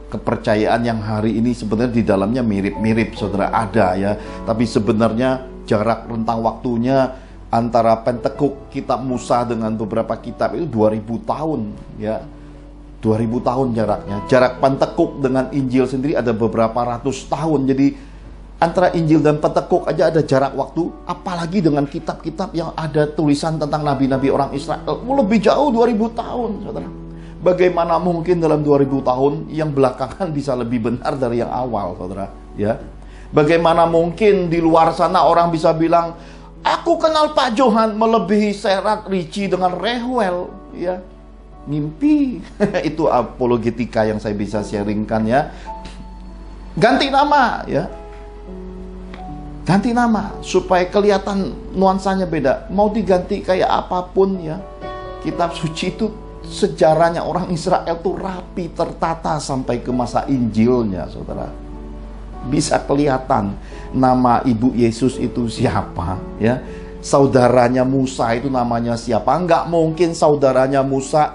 kepercayaan yang hari ini sebenarnya di dalamnya mirip-mirip, saudara, ada ya. Tapi sebenarnya jarak rentang waktunya antara Pentekuk kitab Musa dengan beberapa kitab itu 2000 tahun, ya. 2000 tahun jaraknya. Jarak Pentekuk dengan Injil sendiri ada beberapa ratus tahun. Jadi antara Injil dan Pentekuk aja ada jarak waktu. Apalagi dengan kitab-kitab yang ada tulisan tentang nabi-nabi orang Israel. Lebih jauh 2000 tahun, saudara. Bagaimana mungkin dalam 2000 tahun yang belakangan bisa lebih benar dari yang awal, saudara? Ya. Bagaimana mungkin di luar sana orang bisa bilang, aku kenal Pak Johan melebihi Serat, Ricci dengan Reuel, ya. Mimpi. Itu apologetika yang saya bisa sharingkan, ya. Ganti nama, ya. Ganti nama supaya kelihatan nuansanya beda. Mau diganti kayak apapun, ya. Kitab suci itu sejarahnya orang Israel tuh rapi, tertata sampai ke masa Injilnya, saudara. Bisa kelihatan nama ibu Yesus itu siapa, ya. Saudaranya Musa itu namanya siapa? Enggak mungkin saudaranya Musa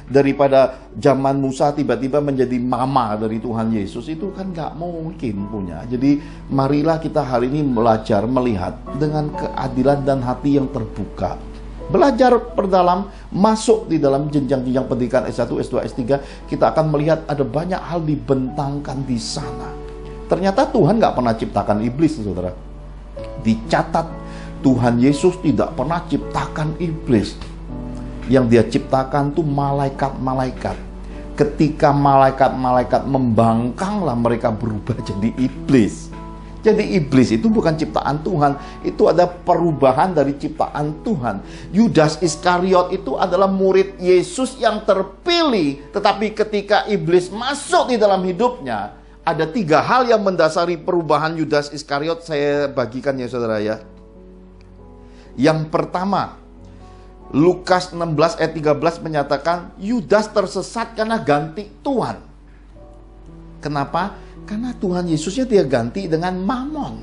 daripada zaman Musa tiba-tiba menjadi mama dari Tuhan Yesus. Itu kan enggak mungkin punya. Jadi marilah kita hari ini belajar melihat dengan keadilan dan hati yang terbuka. Belajar perdalam, masuk di dalam jenjang-jenjang pendidikan S1, S2, S3, kita akan melihat ada banyak hal dibentangkan di sana. Ternyata Tuhan nggak pernah ciptakan iblis, saudara. Dicatat, Tuhan Yesus tidak pernah ciptakan iblis. Yang dia ciptakan tuh malaikat-malaikat. Ketika malaikat-malaikat membangkanglah, mereka berubah jadi iblis. Jadi iblis itu bukan ciptaan Tuhan, itu ada perubahan dari ciptaan Tuhan. Yudas Iskariot itu adalah murid Yesus yang terpilih, tetapi ketika iblis masuk di dalam hidupnya, ada 3 hal yang mendasari perubahan Yudas Iskariot. Saya bagikan ya saudara ya. Yang pertama, Lukas 16 ayat 13 menyatakan Yudas tersesat karena ganti Tuhan. Kenapa? Karena Tuhan Yesusnya dia ganti dengan mamon.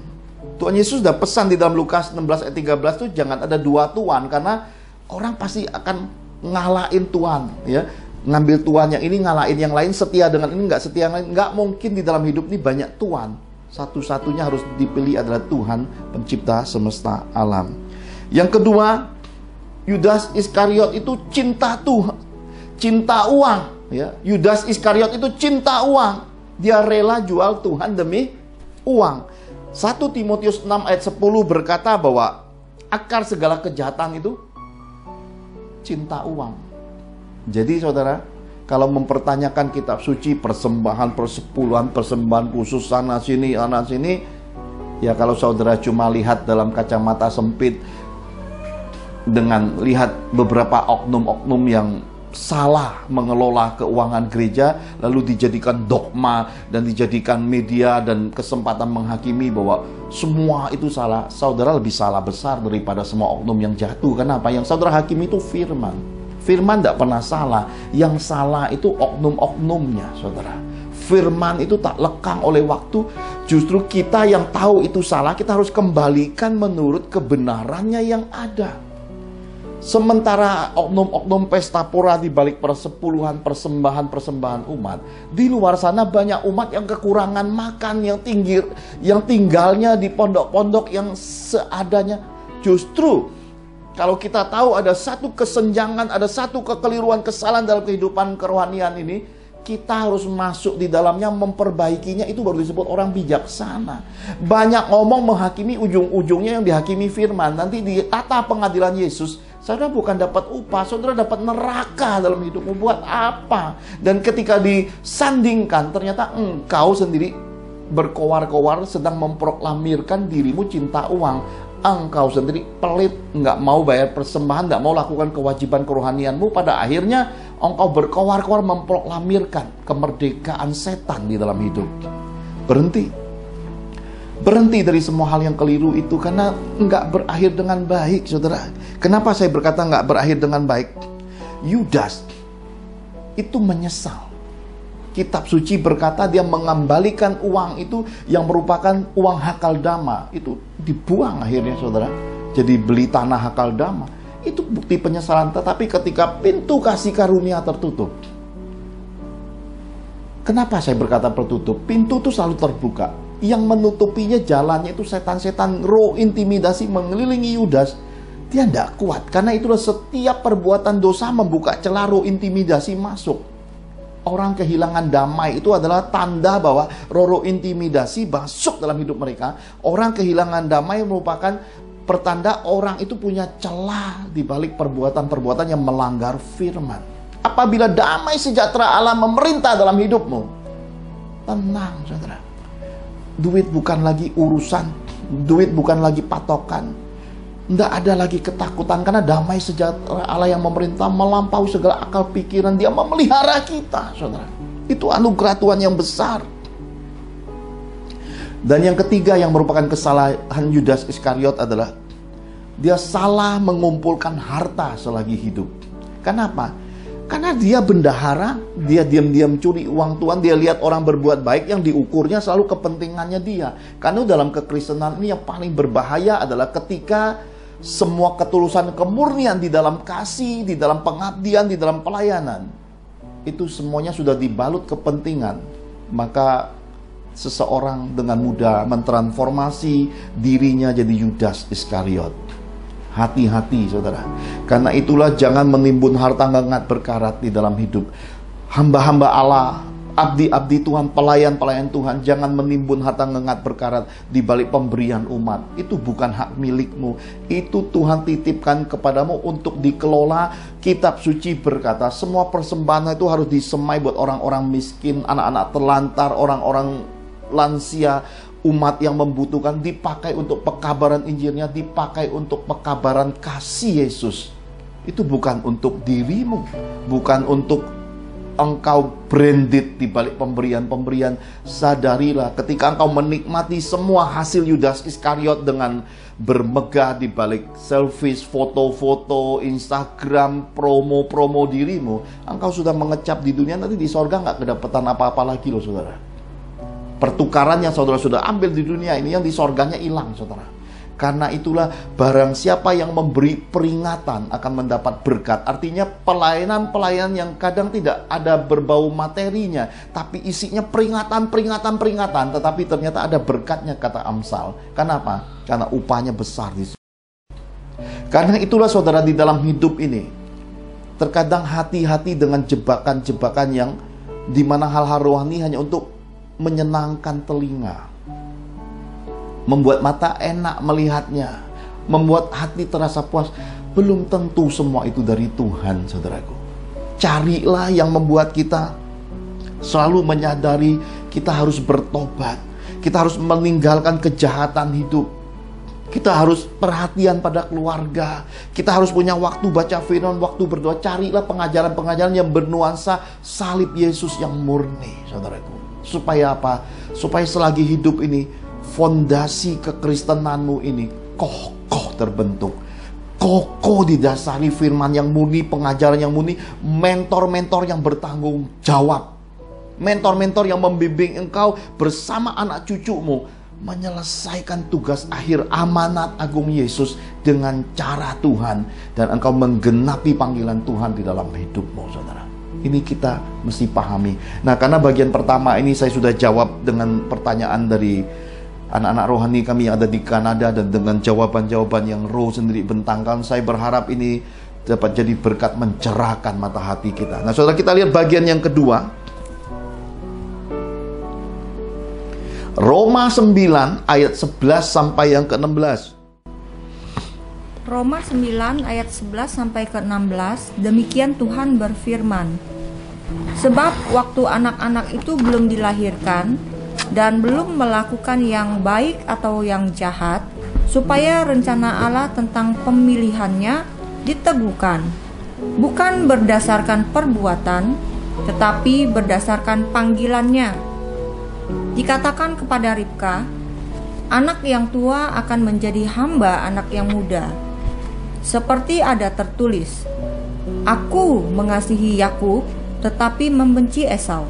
Tuhan Yesus sudah pesan di dalam Lukas 16 ayat 13 tuh jangan ada 2 tuan, karena orang pasti akan ngalahin Tuhan, ya. Ngambil tuan yang ini, ngalahin yang lain, setia dengan ini, nggak setia yang lain. Nggak mungkin di dalam hidup ini banyak tuan. Satu-satunya harus dipilih adalah Tuhan pencipta semesta alam. Yang kedua, Yudas Iskariot itu cinta Tuhan, cinta uang, ya. Yudas Iskariot itu cinta uang. Dia rela jual Tuhan demi uang. 1 Timotius 6 ayat 10 berkata bahwa akar segala kejahatan itu cinta uang. Jadi saudara, kalau mempertanyakan kitab suci, persembahan persepuluhan, persembahan khusus sana sini, ya kalau saudara cuma lihat dalam kacamata sempit, dengan lihat beberapa oknum-oknum yang salah mengelola keuangan gereja, lalu dijadikan dogma dan dijadikan media dan kesempatan menghakimi bahwa semua itu salah. Saudara lebih salah besar daripada semua oknum yang jatuh. Kenapa? Yang saudara hakimi itu firman. Firman tidak pernah salah. Yang salah itu oknum-oknumnya, saudara. Firman itu tak lekang oleh waktu. Justru kita yang tahu itu salah, kita harus kembalikan menurut kebenarannya yang ada. Sementara oknum-oknum pesta pora di balik persepuluhan, persembahan umat, di luar sana banyak umat yang kekurangan makan, yang tinggalnya di pondok-pondok yang seadanya. Justru kalau kita tahu ada satu kesenjangan, ada satu kekeliruan, kesalahan dalam kehidupan kerohanian ini, kita harus masuk di dalamnya, memperbaikinya. Itu baru disebut orang bijaksana. Banyak ngomong menghakimi, ujung-ujungnya yang dihakimi firman. Nanti di tata pengadilan Yesus, saudara bukan dapat upah, saudara dapat neraka dalam hidupmu. Buat apa? Dan ketika disandingkan, ternyata engkau sendiri berkoar-koar sedang memproklamirkan dirimu cinta uang. Engkau sendiri pelit, nggak mau bayar persembahan, nggak mau lakukan kewajiban kerohanianmu. Pada akhirnya engkau berkoar-koar memproklamirkan kemerdekaan setan di dalam hidup. Berhenti dari semua hal yang keliru itu, karena nggak berakhir dengan baik, saudara. Kenapa saya berkata nggak berakhir dengan baik? Yudas itu menyesal. Kitab suci berkata dia mengembalikan uang itu yang merupakan uang Hakaldama. Itu dibuang akhirnya, saudara. Jadi beli tanah Hakaldama. Itu bukti penyesalan. Tetapi ketika pintu kasih karunia tertutup. Kenapa saya berkata tertutup? Pintu itu selalu terbuka. Yang menutupinya jalannya itu setan-setan, roh intimidasi mengelilingi Yudas. Dia tidak kuat. Karena itulah setiap perbuatan dosa membuka celah roh intimidasi masuk. Orang kehilangan damai itu adalah tanda bahwa roh intimidasi masuk dalam hidup mereka. Orang kehilangan damai merupakan pertanda orang itu punya celah di balik perbuatan-perbuatan yang melanggar firman. Apabila damai sejahtera Allah memerintah dalam hidupmu, tenang, saudara. Duit bukan lagi urusan, duit bukan lagi patokan. Tidak ada lagi ketakutan, karena damai sejahtera Allah yang memerintah melampaui segala akal pikiran. Dia memelihara kita, saudara. Itu anugerah Tuhan yang besar. Dan yang ketiga yang merupakan kesalahan Yudas Iskariot adalah dia salah mengumpulkan harta selagi hidup. Kenapa? Karena dia bendahara, dia diam-diam curi uang Tuhan, dia lihat orang berbuat baik yang diukurnya selalu kepentingannya dia. Karena dalam kekristenan ini yang paling berbahaya adalah ketika semua ketulusan kemurnian di dalam kasih, di dalam pengabdian, di dalam pelayanan, itu semuanya sudah dibalut kepentingan. Maka seseorang dengan mudah mentransformasi dirinya jadi Yudas Iskariot. Hati-hati saudara. Karena itulah jangan menimbun harta ngengat berkarat di dalam hidup. Hamba-hamba Allah, abdi-abdi Tuhan, pelayan-pelayan Tuhan, jangan menimbun harta ngengat berkarat di balik pemberian umat. Itu bukan hak milikmu. Itu Tuhan titipkan kepadamu untuk dikelola. Kitab suci berkata, semua persembahan itu harus disemai buat orang-orang miskin, anak-anak terlantar, orang-orang lansia, umat yang membutuhkan, dipakai untuk pekabaran Injilnya, dipakai untuk pekabaran kasih Yesus. Itu bukan untuk dirimu, bukan untuk engkau branded di balik pemberian-pemberian. Sadarilah ketika engkau menikmati semua hasil Yudas Iskariot dengan bermegah di balik selfies, foto-foto, Instagram, promo-promo dirimu, engkau sudah mengecap di dunia, nanti di sorga nggak kedapatan apa-apa lagi loh saudara. Pertukaran yang saudara sudah ambil di dunia ini, yang di sorganya hilang saudara. Karena itulah barang siapa yang memberi peringatan akan mendapat berkat. Artinya pelayanan-pelayanan yang kadang tidak ada berbau materinya, tapi isinya peringatan. Tetapi ternyata ada berkatnya, kata Amsal. Kenapa? Karena upahnya besar di situ. Karena itulah saudara, di dalam hidup ini terkadang hati-hati dengan jebakan-jebakan yang dimana hal-hal rohani hanya untuk menyenangkan telinga, membuat mata enak melihatnya, membuat hati terasa puas. Belum tentu semua itu dari Tuhan saudaraku. Carilah yang membuat kita selalu menyadari kita harus bertobat, kita harus meninggalkan kejahatan hidup, kita harus perhatian pada keluarga, kita harus punya waktu baca firman, waktu berdoa. Carilah pengajaran-pengajaran yang bernuansa salib Yesus yang murni saudaraku. Supaya apa? Supaya selagi hidup ini, fondasi kekristenanmu ini kokoh terbentuk, kokoh didasari firman yang murni, pengajaran yang murni, mentor-mentor yang bertanggung jawab, mentor-mentor yang membimbing engkau bersama anak cucumu menyelesaikan tugas akhir amanat agung Yesus dengan cara Tuhan, dan engkau menggenapi panggilan Tuhan di dalam hidupmu saudara. Ini kita mesti pahami. Nah, karena bagian pertama ini saya sudah jawab dengan pertanyaan dari anak-anak rohani kami yang ada di Kanada, dan dengan jawaban-jawaban yang roh sendiri bentangkan, saya berharap ini dapat jadi berkat mencerahkan mata hati kita. Nah, saudara, kita lihat bagian yang kedua. Roma 9 ayat 11 sampai yang ke-16. Roma 9 ayat 11 sampai ke-16, demikian Tuhan berfirman. Sebab waktu anak-anak itu belum dilahirkan dan belum melakukan yang baik atau yang jahat, supaya rencana Allah tentang pemilihannya diteguhkan, bukan berdasarkan perbuatan, tetapi berdasarkan panggilannya. Dikatakan kepada Ribka, anak yang tua akan menjadi hamba anak yang muda. Seperti ada tertulis, Aku mengasihi Yakub, tetapi membenci Esau.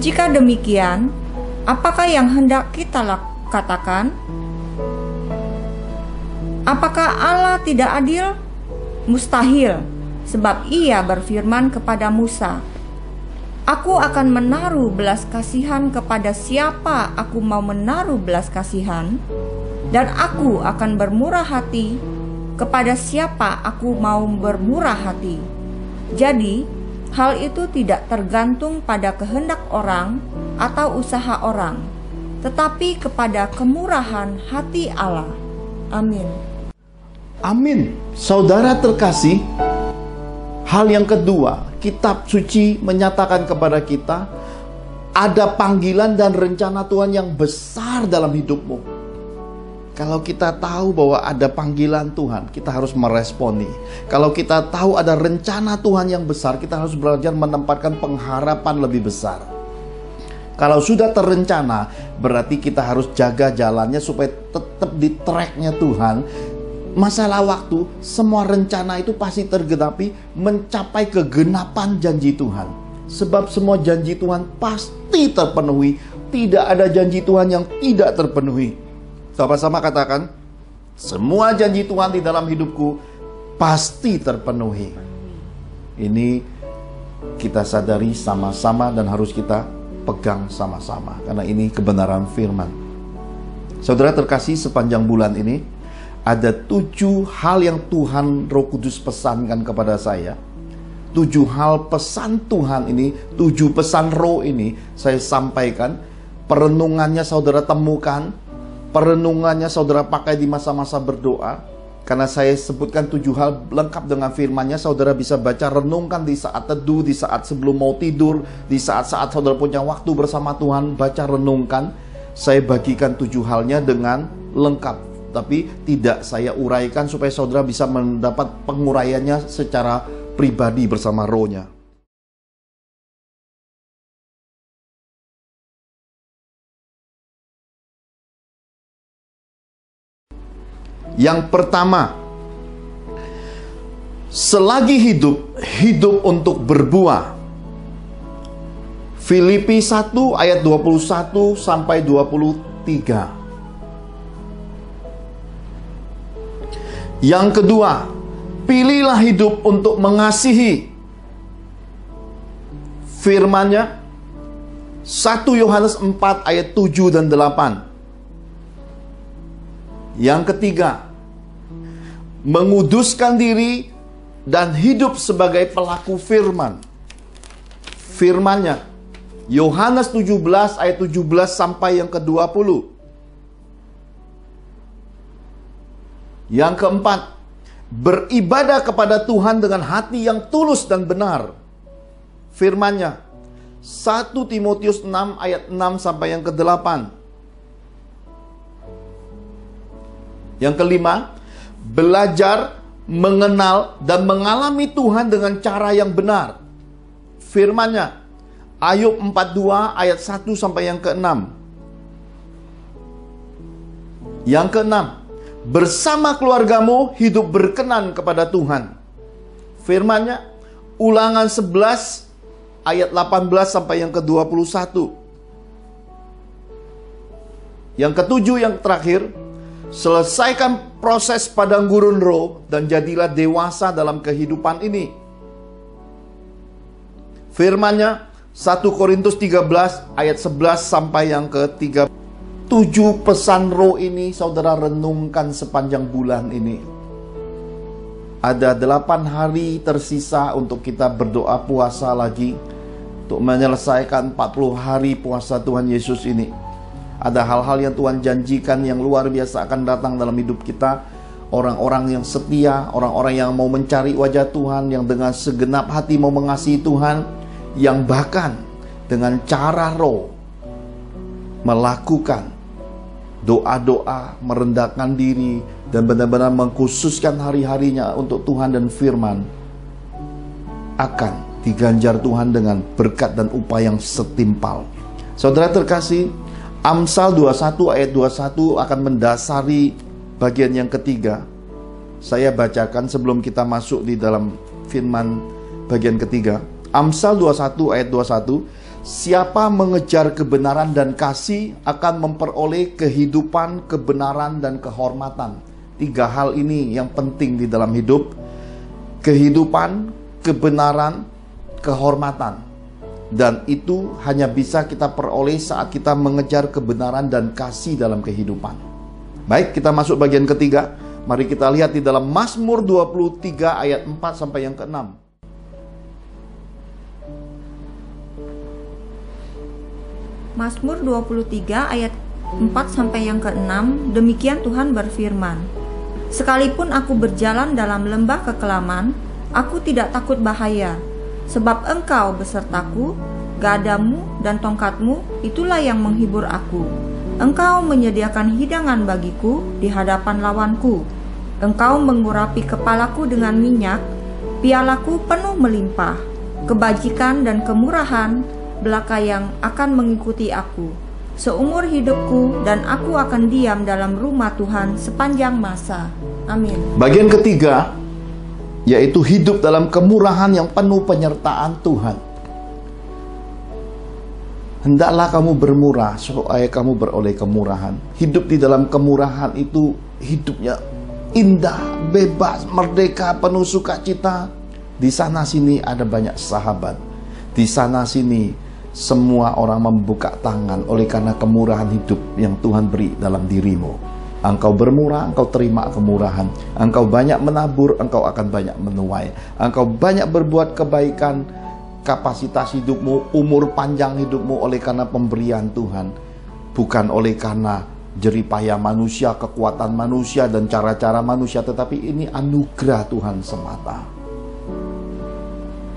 Jika demikian, apakah yang hendak kita katakan? Apakah Allah tidak adil? Mustahil, sebab Ia berfirman kepada Musa, Aku akan menaruh belas kasihan kepada siapa aku mau menaruh belas kasihan, dan aku akan bermurah hati kepada siapa aku mau bermurah hati. Jadi, hal itu tidak tergantung pada kehendak orang atau usaha orang, tetapi kepada kemurahan hati Allah. Amin. Amin. Saudara terkasih, hal yang kedua, kitab suci menyatakan kepada kita ada panggilan dan rencana Tuhan yang besar dalam hidupmu. Kalau kita tahu bahwa ada panggilan Tuhan, kita harus meresponi. Kalau kita tahu ada rencana Tuhan yang besar, kita harus belajar menempatkan pengharapan lebih besar. Kalau sudah terencana, berarti kita harus jaga jalannya supaya tetap di tracknya Tuhan. masalah waktu, semua rencana itu pasti tergenapi mencapai kegenapan janji Tuhan. Sebab semua janji Tuhan pasti terpenuhi. Tidak ada janji Tuhan yang tidak terpenuhi. Sama-sama katakan, semua janji Tuhan di dalam hidupku pasti terpenuhi. Ini kita sadari sama-sama dan harus kita pegang sama-sama, karena ini kebenaran firman. Saudara terkasih, sepanjang bulan ini ada 7 hal yang Tuhan Roh Kudus pesankan kepada saya. 7 hal pesan Tuhan ini, 7 pesan Roh ini saya sampaikan. Perenungannya saudara temukan, perenungannya saudara pakai di masa-masa berdoa. Karena saya sebutkan 7 hal lengkap dengan firman-Nya, saudara bisa baca, renungkan di saat teduh, di saat sebelum mau tidur, di saat-saat saudara punya waktu bersama Tuhan, baca, renungkan. Saya bagikan 7 halnya dengan lengkap, tapi tidak saya uraikan supaya saudara bisa mendapat penguraiannya secara pribadi bersama Roh-Nya. Yang pertama, selagi hidup, hidup untuk berbuah. Filipi 1 ayat 21 sampai 23. Yang kedua, pilihlah hidup untuk mengasihi. Firman-Nya 1 Yohanes 4 ayat 7 dan 8. Yang ketiga, menguduskan diri dan hidup sebagai pelaku firman. Firman-Nya Yohanes 17 ayat 17 sampai yang ke-20. Yang keempat, beribadah kepada Tuhan dengan hati yang tulus dan benar. Firman-Nya 1 Timotius 6 ayat 6 sampai yang ke-8. Yang kelima, belajar, mengenal, dan mengalami Tuhan dengan cara yang benar. Firman-Nya Ayub 42 ayat 1 sampai yang ke-6. Yang keenam, bersama keluargamu hidup berkenan kepada Tuhan. Firman-Nya Ulangan 11 ayat 18 sampai yang ke-21. Yang ketujuh, yang terakhir, selesaikan proses padang gurun roh dan jadilah dewasa dalam kehidupan ini. Firman-Nya 1 Korintus 13 ayat 11 sampai yang ke-3. 7 pesan roh ini saudara renungkan sepanjang bulan ini. Ada 8 hari tersisa untuk kita berdoa puasa lagi, untuk menyelesaikan 40 hari puasa Tuhan Yesus ini. Ada hal-hal yang Tuhan janjikan yang luar biasa akan datang dalam hidup kita. Orang-orang yang setia, orang-orang yang mau mencari wajah Tuhan, yang dengan segenap hati mau mengasihi Tuhan, yang bahkan dengan cara roh melakukan doa-doa, merendahkan diri, dan benar-benar mengkhususkan hari-harinya untuk Tuhan dan firman, akan diganjar Tuhan dengan berkat dan upah yang setimpal. Saudara terkasih, Amsal 21 ayat 21 akan mendasari bagian yang ketiga. Saya bacakan sebelum kita masuk di dalam firman bagian ketiga. Amsal 21 ayat 21, siapa mengejar kebenaran dan kasih akan memperoleh kehidupan, kebenaran, dan kehormatan. 3 hal ini yang penting di dalam hidup. Kehidupan, kebenaran, kehormatan. Dan itu hanya bisa kita peroleh saat kita mengejar kebenaran dan kasih dalam kehidupan. Baik, kita masuk bagian ketiga. Mari kita lihat di dalam Mazmur 23 ayat 4 sampai yang ke-6. Mazmur 23 ayat 4 sampai yang ke-6, demikian Tuhan berfirman, sekalipun aku berjalan dalam lembah kekelaman, aku tidak takut bahaya, sebab Engkau besertaku, gadamu dan tongkatmu, itulah yang menghibur aku. Engkau menyediakan hidangan bagiku di hadapan lawanku. Engkau mengurapi kepalaku dengan minyak, pialaku penuh melimpah. Kebajikan dan kemurahan belaka yang akan mengikuti aku seumur hidupku, dan aku akan diam dalam rumah Tuhan sepanjang masa. Amin. Bagian ketiga, yaitu hidup dalam kemurahan yang penuh penyertaan Tuhan. Hendaklah kamu bermurah supaya kamu beroleh kemurahan. Hidup di dalam kemurahan itu hidupnya indah, bebas, merdeka, penuh sukacita. Di sana sini ada banyak sahabat. Di sana sini semua orang membuka tangan oleh karena kemurahan hidup yang Tuhan beri dalam dirimu. Engkau bermurah, engkau terima kemurahan. Engkau banyak menabur, engkau akan banyak menuai. Engkau banyak berbuat kebaikan, kapasitas hidupmu, umur panjang hidupmu oleh karena pemberian Tuhan. Bukan oleh karena jeripaya manusia, kekuatan manusia, dan cara-cara manusia, tetapi ini anugerah Tuhan semata.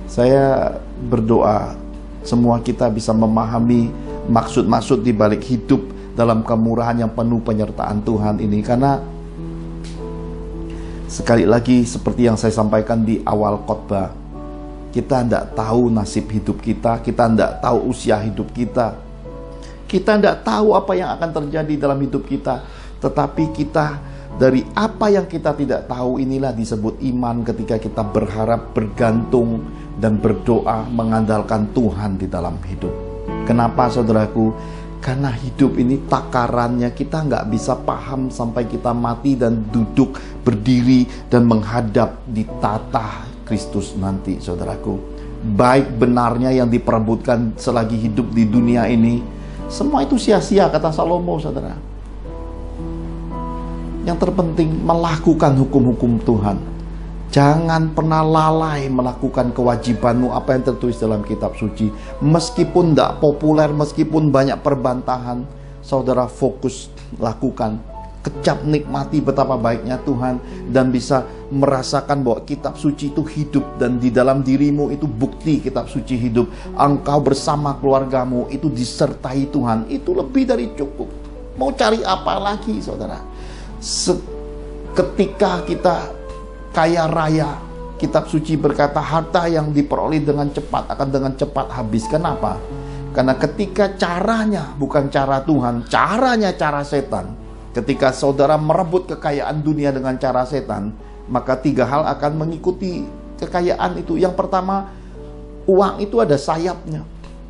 Saya berdoa semua kita bisa memahami maksud-maksud di balik hidup dalam kemurahan yang penuh penyertaan Tuhan ini. Karena sekali lagi seperti yang saya sampaikan di awal khotbah, kita tidak tahu nasib hidup kita tidak tahu usia hidup kita tidak tahu apa yang akan terjadi dalam hidup kita. Tetapi kita, dari apa yang kita tidak tahu inilah disebut iman, ketika kita berharap, bergantung, dan berdoa mengandalkan Tuhan di dalam hidup. Kenapa saudaraku? Karena hidup ini takarannya kita nggak bisa paham sampai kita mati dan duduk, berdiri, dan menghadap di tata Kristus nanti, saudaraku. Baik benarnya yang diperebutkan selagi hidup di dunia ini, semua itu sia-sia, kata Salomo, saudara. Yang terpenting melakukan hukum-hukum Tuhan. Jangan pernah lalai melakukan kewajibanmu, apa yang tertulis dalam kitab suci. Meskipun tidak populer, meskipun banyak perbantahan, saudara fokus lakukan. Kecap nikmati betapa baiknya Tuhan, dan bisa merasakan bahwa kitab suci itu hidup, dan di dalam dirimu itu bukti kitab suci hidup. Engkau bersama keluargamu itu disertai Tuhan, itu lebih dari cukup. Mau cari apa lagi, saudara? Ketika kita kaya raya, kitab suci berkata harta yang diperoleh dengan cepat akan dengan cepat habis. Kenapa? Karena ketika caranya bukan cara Tuhan, caranya cara setan. Ketika saudara merebut kekayaan dunia dengan cara setan, maka tiga hal akan mengikuti kekayaan itu. Yang pertama, uang itu ada sayapnya.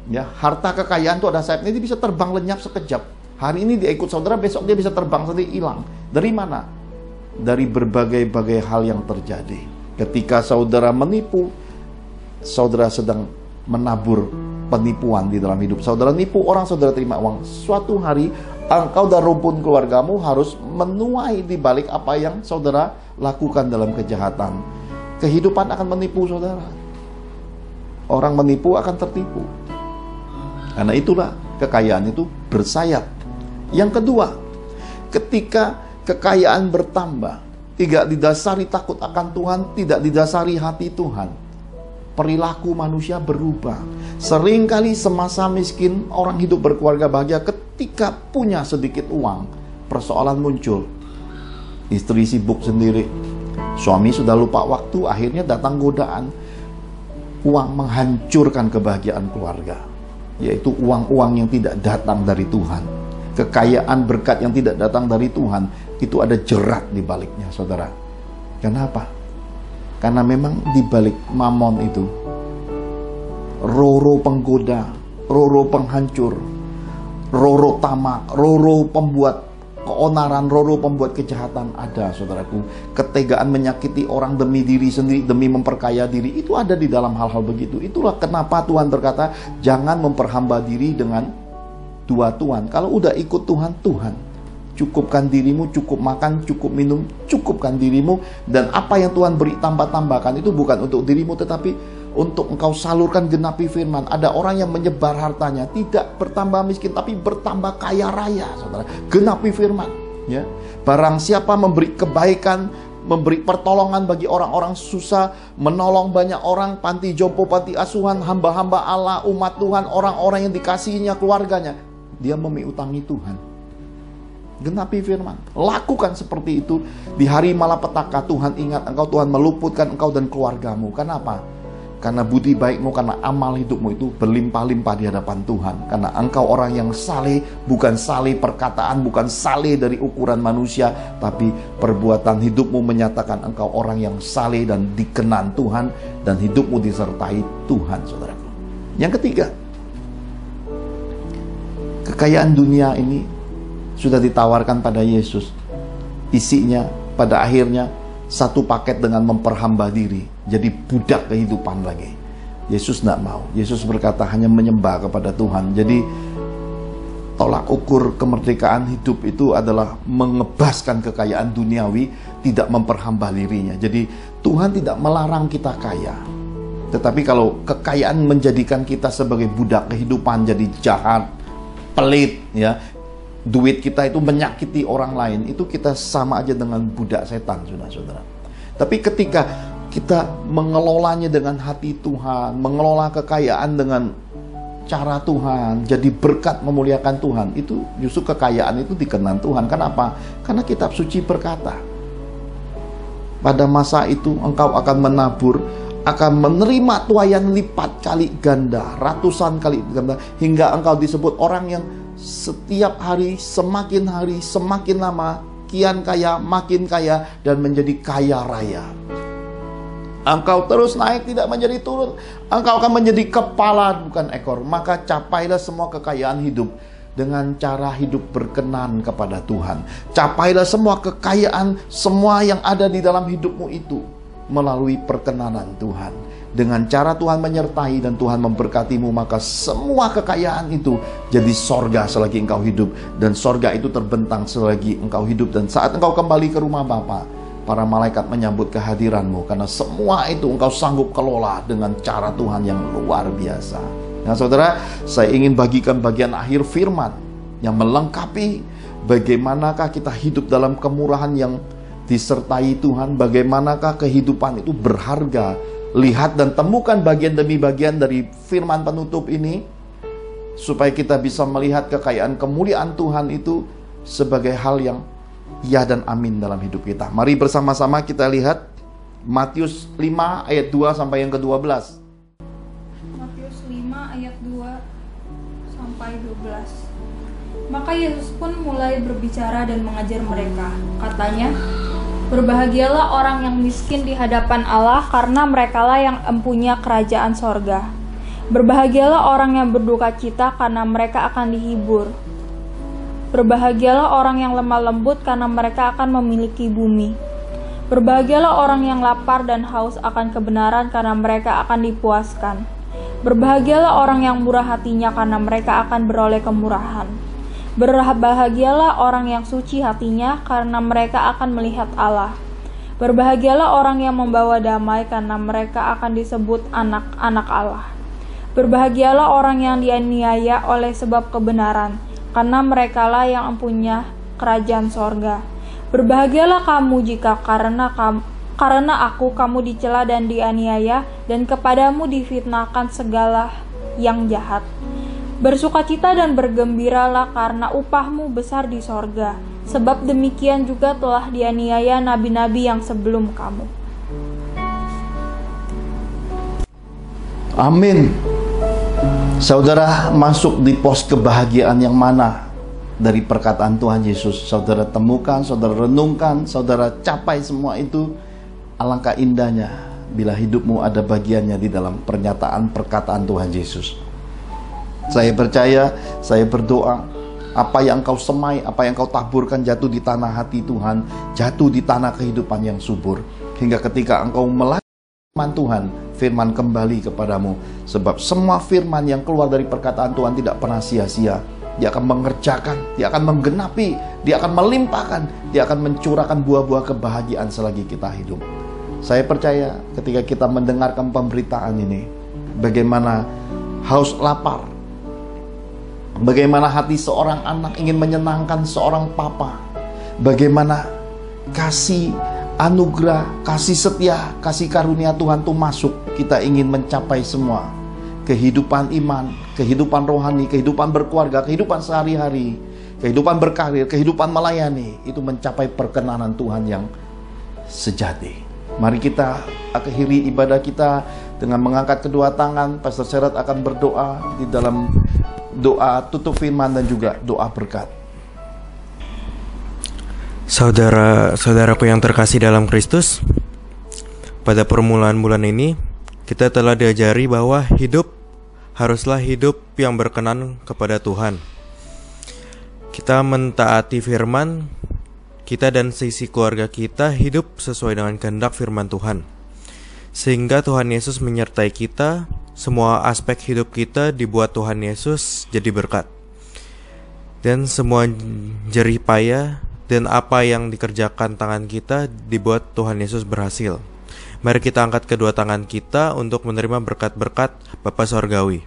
Ya, harta kekayaan itu ada sayapnya, dia bisa terbang lenyap sekejap. Hari ini dia ikut saudara, besok dia bisa terbang sendiri, hilang. Dari mana? Dari berbagai-bagai hal yang terjadi. Ketika saudara menipu, saudara sedang menabur penipuan di dalam hidup. Saudara nipu orang, saudara terima uang. Suatu hari engkau dan rumpun keluargamu harus menuai di balik apa yang saudara lakukan dalam kejahatan. Kehidupan akan menipu saudara. Orang menipu akan tertipu. Karena itulah kekayaan itu bersayap. Yang kedua, ketika kekayaan bertambah, tidak didasari takut akan Tuhan, tidak didasari hati Tuhan, perilaku manusia berubah. Seringkali semasa miskin, orang hidup berkeluarga bahagia. Ketika punya sedikit uang, persoalan muncul. Istri sibuk sendiri, suami sudah lupa waktu, akhirnya datang godaan. Uang menghancurkan kebahagiaan keluarga, yaitu uang-uang yang tidak datang dari Tuhan. Kekayaan berkat yang tidak datang dari Tuhan, itu ada jerat di baliknya, saudara. Kenapa? Karena memang di balik mamon itu roro penggoda, roro penghancur, roro tamak, roro pembuat keonaran, roro pembuat kejahatan ada, saudaraku. Ketegaan menyakiti orang demi diri sendiri, demi memperkaya diri, itu ada di dalam hal-hal begitu. Itulah kenapa Tuhan berkata, jangan memperhamba diri dengan dua Tuhan. Kalau udah ikut Tuhan, Tuhan cukupkan dirimu, cukup makan, cukup minum, cukupkan dirimu. Dan apa yang Tuhan beri tambah-tambahkan itu bukan untuk dirimu, tetapi untuk engkau salurkan, genapi firman. Ada orang yang menyebar hartanya, tidak bertambah miskin, tapi bertambah kaya raya, saudara. Genapi firman, ya. Barang siapa memberi kebaikan, memberi pertolongan bagi orang-orang susah, menolong banyak orang, panti jompo, panti asuhan, hamba-hamba Allah, umat Tuhan, orang-orang yang dikasihinya, keluarganya, dia memiutangi Tuhan. Genapi firman, lakukan seperti itu. Di hari malapetaka Tuhan ingat engkau, Tuhan meluputkan engkau dan keluargamu. Kenapa? Karena budi baikmu, karena amal hidupmu itu berlimpah-limpah di hadapan Tuhan. Karena engkau orang yang saleh, bukan saleh perkataan, bukan saleh dari ukuran manusia, tapi perbuatan hidupmu menyatakan engkau orang yang saleh dan dikenan Tuhan, dan hidupmu disertai Tuhan, saudaraku. Yang ketiga, kekayaan dunia ini sudah ditawarkan pada Yesus. Isinya pada akhirnya satu paket dengan memperhamba diri, jadi budak kehidupan lagi. Yesus tidak mau. Yesus berkata hanya menyembah kepada Tuhan. Jadi tolak ukur kemerdekaan hidup itu adalah mengebaskan kekayaan duniawi, tidak memperhamba dirinya. Jadi Tuhan tidak melarang kita kaya, tetapi kalau kekayaan menjadikan kita sebagai budak kehidupan, jadi jahat, pelit, ya, duit kita itu menyakiti orang lain, itu kita sama aja dengan budak setan, saudara-saudara. Tapi ketika kita mengelolanya dengan hati Tuhan, mengelola kekayaan dengan cara Tuhan, jadi berkat memuliakan Tuhan, itu justru kekayaan itu dikenan Tuhan. Kenapa? Karena kitab suci berkata, pada masa itu engkau akan menabur, akan menerima tuaian lipat kali ganda, ratusan kali ganda, hingga engkau disebut orang yang setiap hari semakin lama kian kaya, makin kaya, dan menjadi kaya raya. Engkau terus naik, tidak menjadi turun. Engkau akan menjadi kepala, bukan ekor. Maka capailah semua kekayaan hidup dengan cara hidup berkenan kepada Tuhan. Capailah semua kekayaan, semua yang ada di dalam hidupmu itu melalui perkenanan Tuhan. Dengan cara Tuhan menyertai dan Tuhan memberkatimu, maka semua kekayaan itu jadi sorga selagi engkau hidup. Dan sorga itu terbentang selagi engkau hidup. Dan saat engkau kembali ke rumah Bapa, para malaikat menyambut kehadiranmu, karena semua itu engkau sanggup kelola dengan cara Tuhan yang luar biasa. Nah saudara, saya ingin bagikan bagian akhir firman yang melengkapi bagaimanakah kita hidup dalam kemurahan yang disertai Tuhan, bagaimanakah kehidupan itu berharga. Lihat dan temukan bagian demi bagian dari firman penutup ini, supaya kita bisa melihat kekayaan kemuliaan Tuhan itu sebagai hal yang ya dan amin dalam hidup kita. Mari bersama-sama kita lihat Matius 5 ayat 2 sampai yang ke-12. Matius 5 ayat 2 sampai 12. Maka Yesus pun mulai berbicara dan mengajar mereka. Katanya, berbahagialah orang yang miskin di hadapan Allah, karena merekalah yang empunya kerajaan sorga. Berbahagialah orang yang berduka cita, karena mereka akan dihibur. Berbahagialah orang yang lemah lembut, karena mereka akan memiliki bumi. Berbahagialah orang yang lapar dan haus akan kebenaran, karena mereka akan dipuaskan. Berbahagialah orang yang murah hatinya, karena mereka akan beroleh kemurahan. Berbahagialah orang yang suci hatinya, karena mereka akan melihat Allah. Berbahagialah orang yang membawa damai, karena mereka akan disebut anak-anak Allah. Berbahagialah orang yang dianiaya oleh sebab kebenaran, karena merekalah yang mempunyai kerajaan sorga. Berbahagialah kamu jika karena aku kamu dicela dan dianiaya, dan kepadamu difitnahkan segala yang jahat. Bersukacita dan bergembiralah, karena upahmu besar di sorga, sebab demikian juga telah dianiaya nabi-nabi yang sebelum kamu. Amin. Saudara masuk di pos kebahagiaan yang mana dari perkataan Tuhan Yesus? Saudara temukan, saudara renungkan, saudara capai semua itu. Alangkah indahnya bila hidupmu ada bagiannya di dalam pernyataan perkataan Tuhan Yesus. Saya percaya, saya berdoa, apa yang engkau semai, apa yang engkau taburkan jatuh di tanah hati Tuhan, jatuh di tanah kehidupan yang subur. Hingga ketika engkau melakukan firman Tuhan, firman kembali kepadamu. Sebab semua firman yang keluar dari perkataan Tuhan tidak pernah sia-sia. Dia akan mengerjakan, dia akan menggenapi, dia akan melimpahkan, dia akan mencurahkan buah-buah kebahagiaan selagi kita hidup. Saya percaya ketika kita mendengarkan pemberitaan ini, bagaimana haus lapar, bagaimana hati seorang anak ingin menyenangkan seorang papa, bagaimana kasih anugerah, kasih setia, kasih karunia Tuhan itu masuk. Kita ingin mencapai semua kehidupan iman, kehidupan rohani, kehidupan berkeluarga, kehidupan sehari-hari, kehidupan berkarir, kehidupan melayani, itu mencapai perkenanan Tuhan yang sejati. Mari kita akhiri ibadah kita Dengan mengangkat kedua tangan, Pastor Serat akan berdoa di dalam doa tutup firman dan juga doa berkat. Saudara-saudaraku yang terkasih dalam Kristus, pada permulaan bulan ini kita telah diajari bahwa hidup haruslah hidup yang berkenan kepada Tuhan. Kita mentaati firman, kita dan sisi keluarga kita hidup sesuai dengan kehendak firman Tuhan. Sehingga Tuhan Yesus menyertai kita, semua aspek hidup kita dibuat Tuhan Yesus jadi berkat. Dan semua jerih payah dan apa yang dikerjakan tangan kita dibuat Tuhan Yesus berhasil. Mari kita angkat kedua tangan kita untuk menerima berkat-berkat Bapa Sorgawi.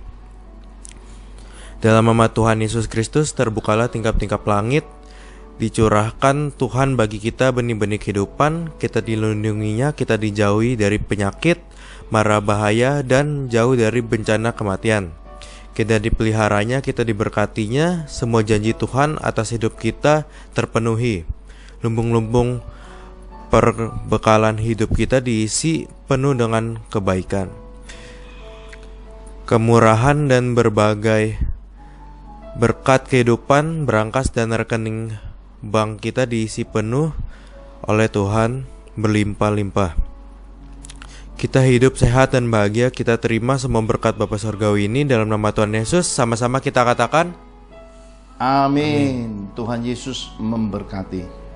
Dalam nama Tuhan Yesus Kristus terbukalah tingkap-tingkap langit, dicurahkan Tuhan bagi kita benih-benih kehidupan, kita dilindunginya, kita dijauhi dari penyakit, mara bahaya, dan jauh dari bencana kematian. Kita dipeliharanya, kita diberkatinya, semua janji Tuhan atas hidup kita terpenuhi. Lumbung-lumbung perbekalan hidup kita diisi penuh dengan kebaikan, kemurahan, dan berbagai berkat kehidupan berangkas, dan rekening bank kita diisi penuh oleh Tuhan berlimpah-limpah. Kita hidup sehat dan bahagia, kita terima semua berkat Bapa Surgawi ini dalam nama Tuhan Yesus. Sama-sama kita katakan, Amin. Tuhan Yesus memberkati.